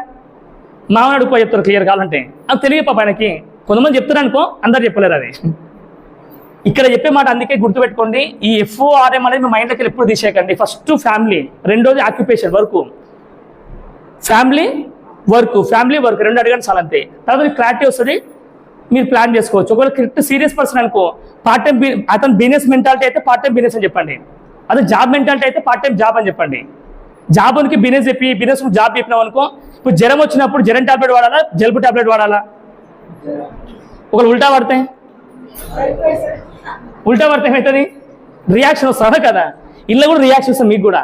మామూలు అడుగుపోయి చెప్తారు క్లియర్ కావాలంటే. అది తెలియ పాప ఆయనకి. కొంతమంది చెప్తారు అనుకో, అందరు చెప్పలేరు అది. ఇక్కడ చెప్పే మాట అందుకే గుర్తుపెట్టుకోండి, ఈ FORM అనేది మీ మైండ్లోకి ఎప్పుడు తీసేయకండి. ఫస్ట్ ఫ్యామిలీ, రెండోది ఆక్యుపేషన్ వర్క్, ఫ్యామిలీ వర్క్ రెండు అడగండి చాలా అంతే. తర్వాత క్లారిటీ వస్తుంది, మీరు ప్లాన్ చేసుకోవచ్చు. ఒకవేళ కరెక్ట్ సీరియస్ పర్సన్ అనుకో, పార్ట్ టైం అతను బిజినెస్ మెంటాలిటీ అయితే పార్ట్ టైం బిజినెస్ అని చెప్పండి, అదే జాబ్ మెంటాలిటీ అయితే పార్ట్ టైం జాబ్ అని చెప్పండి. జాబ్ ఉనికి బిజినెస్ చెప్పి బిజినెస్ జాబ్ చెప్పినాం అనుకో, ఇప్పుడు జ్వరం వచ్చినప్పుడు జ్వరం టాబ్లెట్ వాడాలా, జలుబు టాబ్లెట్ వాడాలా? ఒకరు ఉల్టా పడితే ఏమవుతుంది? రియాక్షన్ వస్తుందా కదా? ఇళ్ళ కూడా రియాక్షన్ వస్తుంది మీకు కూడా.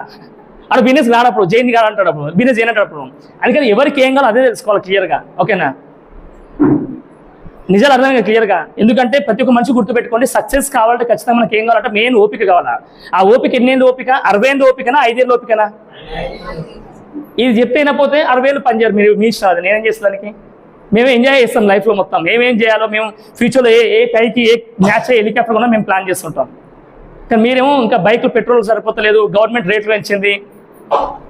అక్కడ బిజినెస్ కానప్పుడు జైన్ కాదంటాడు, అప్పుడు బిజినెస్ చేయనంటాడు. అందుకని ఎవరికి ఏం కావాలో అదే తెలుసుకోవాలి క్లియర్గా, ఓకేనా? నిజాలు అర్థంగా క్లియర్గా. ఎందుకంటే ప్రతి ఒక్క మనిషి గుర్తుపెట్టుకోండి, సక్సెస్ కావాలంటే ఖచ్చితంగా మనకి ఏం కావాలంటే మెయిన్ ఓపిక కావాలా. ఆ ఓపిక ఎన్నేళ్ళు ఓపిక? 60 ఏళ్ళు ఓపికనా, 5 ఏళ్ళు ఓపికనా? ఇది చెప్తే అయినపోతే 60 ఏళ్ళు పని చేయరు, మీరు మీ ఇష్టం. అది నేనేం చేస్తాను దానికి? మేము ఎంజాయ్ చేస్తాం లైఫ్లో మొత్తం. మేమేం చేయాలో మేము ఫ్యూచర్లో ఏ పైకి ఏ మ్యాచ్ హెలికాప్టర్ కూడా మేము ప్లాన్ చేస్తుంటాం. కానీ మీరేమో ఇంకా బైక్లు పెట్రోల్ సరిపోతలేదు, గవర్నమెంట్ రేట్లు పెంచింది,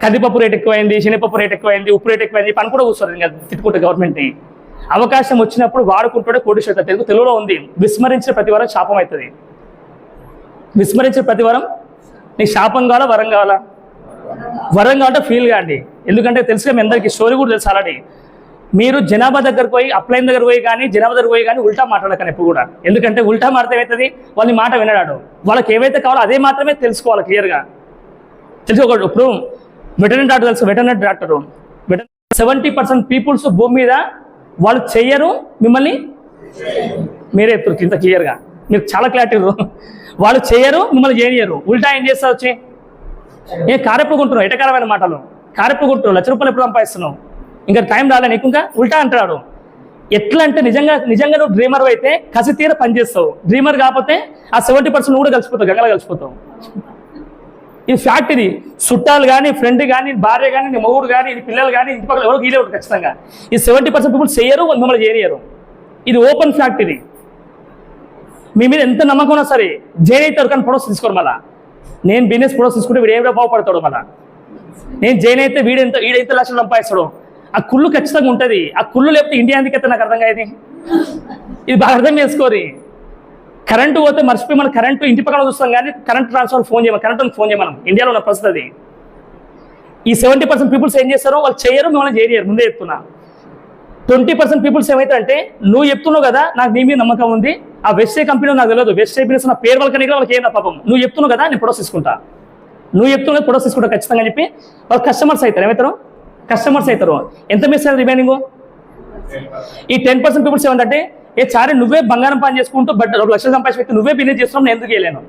కందిపప్పు రేట్ ఎక్కువైంది, శనగపప్పు రేట్ ఎక్కువైంది, ఉప్పు రేట్ ఎక్కువైంది, పని కూడా కూర్చోరు ఇంకా తిట్టుకుంటే గవర్నమెంట్ని. అవకాశం వచ్చినప్పుడు వాడుకుంటుంటే కోటీశ్వర. తెలుగులో ఉంది, విస్మరించిన ప్రతి వరం శాపం అవుతుంది. విస్మరించిన ప్రతి వరం నీకు శాపం కావాలా, వరం కావాలా? వరం కావాలంటే ఫీల్ కాండి. ఎందుకంటే తెలుసుగా మీ అందరికీ స్టోరీ కూడా తెలుసు ఆల్రెడీ. మీరు జనాభా దగ్గరకు పోయి, అప్లైన్ దగ్గర పోయి కానీ, జనాభా దగ్గర పోయి కానీ ఉల్టా మాట్లాడకండి ఎప్పుడు కూడా. ఎందుకంటే ఉల్టా మాట్లాడితే ఏమవుతుంది? వాళ్ళని మాట వినడాడు. వాళ్ళకి ఏవైతే కావాలో అదే మాత్రమే తెలుసుకోవాలి క్లియర్గా. తెలుసుకోకూడదు. ఇప్పుడు వెటర్నరీ డాక్టర్ తెలుసు, వెటర్నరీ డాక్టరు 70% పీపుల్స్ భూమి మీద వాళ్ళు చెయ్యరు, మిమ్మల్ని మీరే చెప్తారు ఇంత క్లియర్గా. మీరు చాలా క్లారిటీ, వాళ్ళు చేయరు, మిమ్మల్ని చేయనియరు. ఉల్టా ఏం చేస్తా వచ్చి కారెప్పుడు కొంటున్నావు, ఎటకారమైన మాటలు కారెప్పుడు కొంటున్నావు, లక్ష రూపాయలు ఎప్పుడు సంపాదిస్తున్నావు, ఇంకా టైం రాలే నీకు, ఇంకా ఉల్టా అంటాడు. ఎట్లా అంటే నిజంగా నువ్వు డ్రీమర్ అయితే కసి తీర పనిచేస్తావు. డ్రీమర్ కాకపోతే ఆ 70% నువ్వు కూడా కలిసిపోతావు, గంగలో కలిసిపోతావు. ఇది ఫ్యాక్ట్. ఇది చుట్టాలు కానీ, ఫ్రెండ్ కానీ, భార్య కానీ, నీ మొగుడు కానీ, ఇది పిల్లలు కానీ, ఇంటి పక్కన ఎవరు గీలే ఉంటుంది ఖచ్చితంగా. ఈ 70% పీపుల్ చేయరు, మిమ్మల్ని చేయనియరు. ఇది ఓపెన్ ఫ్యాక్ట్. ఇది మీ మీద ఎంత నమ్మకం ఉన్నా సరే జైన్ అవుతారు, కానీ ప్రొడక్ట్స్ తీసుకోరు. మళ్ళీ నేను బిజినెస్ ప్రొడక్ట్స్ తీసుకుంటే వీడు ఏమైనా బాగుపడతాడు. మళ్ళీ నేను జైన్ అయితే వీడెంత లక్షలు సంపాదిస్తాడు. ఆ కుళ్ళు ఖచ్చితంగా ఉంటుంది. ఆ కుళ్ళు లేకపోతే ఇండియా ఎందుకైతే నాకు అర్థం కాదు. ఇది బాగా అర్థం చేసుకోరి. కరెంటు పోతే మర్చిపోయి మనం కరెంటు ఇంటి పక్కన చూస్తాం, కానీ కరెంట్ ట్రాన్స్ఫర్ ఫోన్ చేయమని, కరెంట్ ఫోన్ చేయమనం. ఇండియాలో ఉన్న పరిస్థితి అది. ఈ 70% పీపుల్స్ ఏం చేస్తారో వాళ్ళు చేయరు, మిమ్మల్ని చేయరు. ముందే చెప్తున్నా. 20% పీపుల్స్ ఏమైతే నువ్వు చెప్తున్నావు కదా, నాకు నీ మీద నమ్మకం ఉంది, ఆ వెస్టే కంపెనీ నాకు తెలియదు, వెస్టే బిజినెస్ నా పేరు వాళ్ళకి వాళ్ళకి ఏం పాపం, నువ్వు చెప్తున్నావు కదా నేను ప్రొడక్ట్స్ తీసుకుంటా, నువ్వు చెప్తున్నావు ప్రొడక్ట్స్ తీసుకుంటా ఖచ్చితంగా చెప్పి వాళ్ళు కస్టమర్స్ అవుతారు. ఏమవుతారు? కస్టమర్స్ అవుతారు. ఎంత మిస్ అయ్యారు రిమైనింగ్? ఈ 10% పీపుల్స్ ఏమంటే చారి నువ్వే బంగారం పని చేసుకుంటూ బట్ 2 లక్షలు సంపాదించి నువ్వే బిజినెస్ చేస్తున్నావు, నేను ఎందుకు చేయలేను?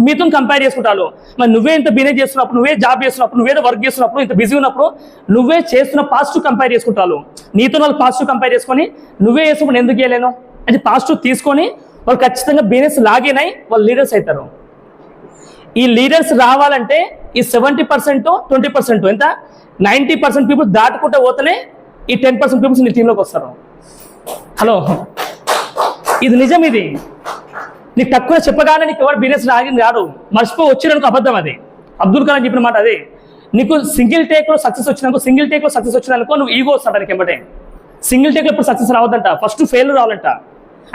మీతో కంపేర్ చేసుకుంటాను. మరి నువ్వే ఇంత బిజినెస్ చేస్తున్నప్పుడు, నువ్వే జాబ్ చేస్తున్నప్పుడు, నువ్వే వర్క్ చేస్తున్నప్పుడు, ఇంత బిజీ ఉన్నప్పుడు నువ్వే చేస్తున్న పాజిటివ్ కంపేర్ చేసుకుంటాను. నీతో వాళ్ళు పాజిటివ్ కంపేర్ చేసుకొని నువ్వే చేస్తున్నప్పుడు ఎందుకు చేయలేను అంటే పాజిటివ్ తీసుకొని వాళ్ళు ఖచ్చితంగా బిజినెస్ లాగిన్ అయి వాళ్ళు లీడర్స్ అవుతారు. ఈ లీడర్స్ రావాలంటే ఈ 70% 20% ఎంత 90% పీపుల్ దాటుకుంటూ పోతేనే ఈ 10% పీపుల్స్ నీ టీంలోకి వస్తారు. హలో, ఇది నిజం. ఇది నీకు తక్కువ చెప్పగానే నీకు ఎవరు బిజినెస్ రాగింది కాదు, మర్చిపో వచ్చినందుకు అబద్ధం. అది అబ్దుల్ కలాం చెప్పిన మాట. అది నీకు సింగిల్ టేక్లో సక్సెస్ వచ్చినందుకు నువ్వు ఈగో వస్తాడు నీకు ఎంబటే. సింగిల్ టేక్లో ఎప్పుడు సక్సెస్ రావద్దంట, ఫస్ట్ ఫెయిల్ రావాలంట.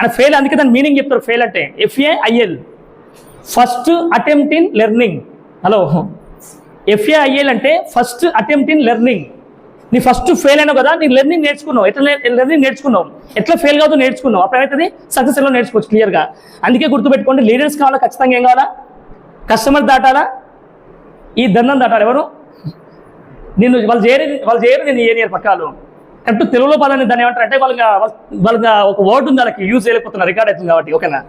అండ్ ఫెయిల్ అందుకే దాని మీనింగ్ చెప్తారు. ఫెయిల్ అంటే FAIL, first attempt in learning. Hello, FAIL అంటే ఫస్ట్ అటెంప్ట్ ఇన్ లెర్నింగ్. నీ ఫస్ట్ ఫెయిల్ అయినావు కదా, నీ లెర్నింగ్ నేర్చుకున్నావు. లెర్నింగ్ నేర్చుకున్నావు, ఎట్లా ఫెయిల్ కాదు నేర్చుకున్నావు. అప్పుడు ఏమవుతుంది? సక్సెస్ ఎలా నేర్చుకోవచ్చు క్లియర్గా. అందుకే గుర్తుపెట్టుకోండి, లీడర్స్ కావాలా ఖచ్చితంగా. ఏం కావాలా? కస్టమర్ దాటాలా, ఈ దండం దాటాలి. ఎవరు నిన్ను వాళ్ళు చేయరు నేను ఏరియర్ పక్కాలు. కరెక్ట్ తెలుగులో పదాన్ని దాన్ని ఏమంటారు అంటే వాళ్ళకి ఒక వర్డ్ ఉంది, వాళ్ళకి యూజ్ చేయలేకపోతున్నారు, రికార్డ్ అవుతుంది కాబట్టి. ఓకేనా?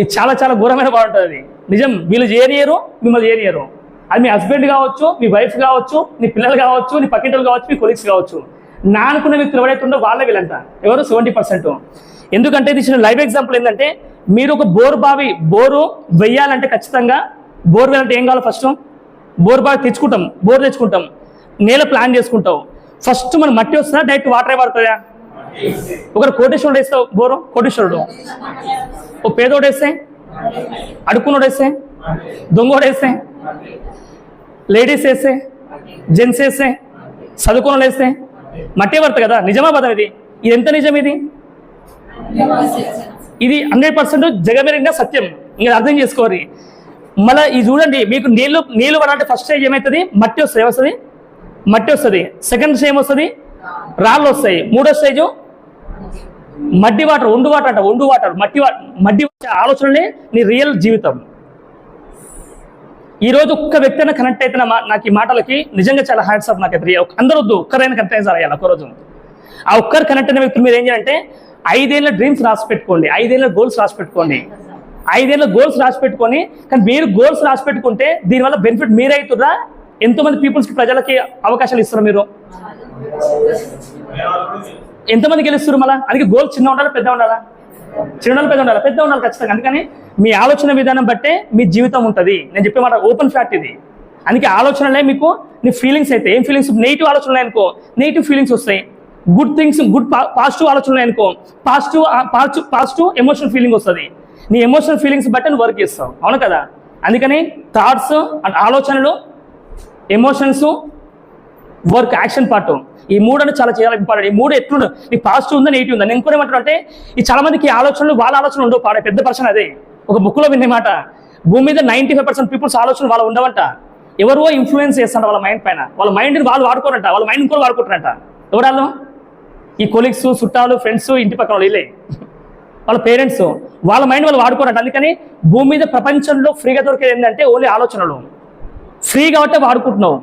ఇది చాలా చాలా ఘోరమైన బాగుంటుంది. అది నిజం. వీళ్ళు చేయనియరు, మిమ్మల్ని చేయనియరు. అది మీ హస్బెండ్ కావచ్చు, మీ వైఫ్ కావచ్చు, నీ పిల్లలు కావచ్చు, నీ పక్కింటలు కావచ్చు, మీ కొలీగ్స్ కావచ్చు. నా అనుకున్న వ్యక్తులు ఎవరైతే ఉందో వాళ్ళే వీళ్ళంట. ఎవరు? 70%. ఎందుకంటే ఇది చిన్న లైవ్ ఎగ్జాంపుల్ ఏంటంటే మీరు ఒక బోరు వెయ్యాలంటే ఖచ్చితంగా బోర్ వేయాలంటే ఏం కావాలి? ఫస్ట్ బోర్ బావి తెచ్చుకుంటాం, నేల ప్లాన్ చేసుకుంటాం. ఫస్ట్ మనం మట్టి వస్తుందా, డైరెక్ట్ వాటరే పడుతుందా? ఒకరు కోటేశ్వరుడు వేస్తావు బోరు, కోటేశ్వరుడు. ఓ పేదోడు వేస్తే, అడుక్కునోడు వేస్తే, దొంగోడు వేస్తే, లేడీస్ వేస్తే, జెంట్స్ వేస్తే, చదువుకున్న వేస్తే మట్టే పడుతుంది కదా. నిజమా పదం ఇది? ఇది ఎంత నిజం? ఇది 100% జగమెరిగిన సత్యం. ఇంకా అర్థం చేసుకోవాలి. మళ్ళీ ఇది చూడండి, మీకు నీళ్ళు పడాలంటే ఫస్ట్ స్టేజ్ ఏమవుతుంది? మట్టి వస్తుంది. ఏమొస్తుంది? మట్టి వస్తుంది. సెకండ్ స్టేజ్ ఏమొస్తుంది? రాళ్ళు వస్తాయి. మూడో స్టేజ్ మడ్డి వాటర్, ఒండు వాటర్, మడ్డి ఆలోచనలే నీ రియల్ జీవితం. ఈరోజు ఒక్క వ్యక్తి అయినా కనెక్ట్ అయితే నాకు ఈ మాటలకి నిజంగా చాలా హ్యాండ్స్ ఆఫ్. నాకైతే అందరూ వద్దు, ఒక్కరైనా కనెక్ట్ అయినా అయ్యాలి ఒక్కరోజు. ఆ ఒక్కరు కనెక్ట్ అయిన వ్యక్తులు మీరు ఏం చేయాలంటే 5 ఏళ్ళ డ్రీమ్స్ రాసి పెట్టుకోండి, 5 ఏళ్ళ గోల్స్ రాసి పెట్టుకోండి, 5 ఏళ్ళ గోల్స్ రాసి పెట్టుకొని. కానీ మీరు గోల్స్ రాసి పెట్టుకుంటే దీనివల్ల బెనిఫిట్ మీరైతురా? ఎంతోమంది పీపుల్స్కి, ప్రజలకి అవకాశాలు ఇస్తారు మీరు? ఎంతమంది గెలుస్తారు? మళ్ళీ అందుకే గోల్ చిన్న ఉండాలా, పెద్ద ఉండాలా? పెద్ద ఉండాలి ఖచ్చితంగా. అందుకని మీ ఆలోచన విధానం బట్టే మీ జీవితం ఉంటుంది. నేను చెప్పే మాట ఓపెన్ ఫ్యాక్ట్ ఇది. అందుకే ఆలోచనలే మీకు నీ ఫీలింగ్స్ అయితే ఏం ఫీలింగ్స్? నెగిటివ్ ఆలోచనలు అనుకో, నెగిటివ్ ఫీలింగ్స్ వస్తాయి. గుడ్ థింగ్స్, పాజిటివ్ ఆలోచనలు అనుకో, పాజిటివ్ ఎమోషనల్ ఫీలింగ్ వస్తుంది. నీ ఎమోషనల్ ఫీలింగ్స్ బట్టి నువ్వు వర్క్ చేస్తావు. అవును కదా? అందుకని థాట్స్ అండ్ ఆలోచనలు, ఎమోషన్స్, వర్క్, యాక్షన్ పార్ట్, ఈ 3 అనేది చాలా ఇంపార్టెంట్. ఈ 3 ఎట్లుండదు, నీకు పాజిటివ్ ఉందా, నెగిటివ్ ఉందా? నేను ఇంకోటి ఏమంటాను అంటే, ఈ చాలా మందికి ఆలోచనలు వాళ్ళ ఆలోచనలు ఉండవు. పాడే పెద్ద పర్సన్ అదే. ఒక బుక్లో వినే మాట, భూమి మీద 95% పీపుల్స్ ఆలోచనలు వాళ్ళు ఉండవంట. ఎవరో ఇన్ఫ్లుయెన్స్ చేస్తారంట వాళ్ళ మైండ్ పైన. వాళ్ళ మైండ్ని వాళ్ళు వాడుకోరంట, వాళ్ళ మైండ్ ఇంకోరు వాడుకుంటారంట. ఎవరాళ్ళు? ఈ కొలీగ్స్, చుట్టాలు, ఫ్రెండ్స్, ఇంటి పక్కన వాళ్ళు, వీళ్ళే వాళ్ళ పేరెంట్స్. వాళ్ళ మైండ్ వాళ్ళు వాడుకోరంట. అందుకని భూమి మీద ప్రపంచంలో ఫ్రీగా దొరికేది ఏంటంటే ఓన్లీ ఆలోచనలు. ఫ్రీ కాబట్టి వాడుకుంటున్నావు.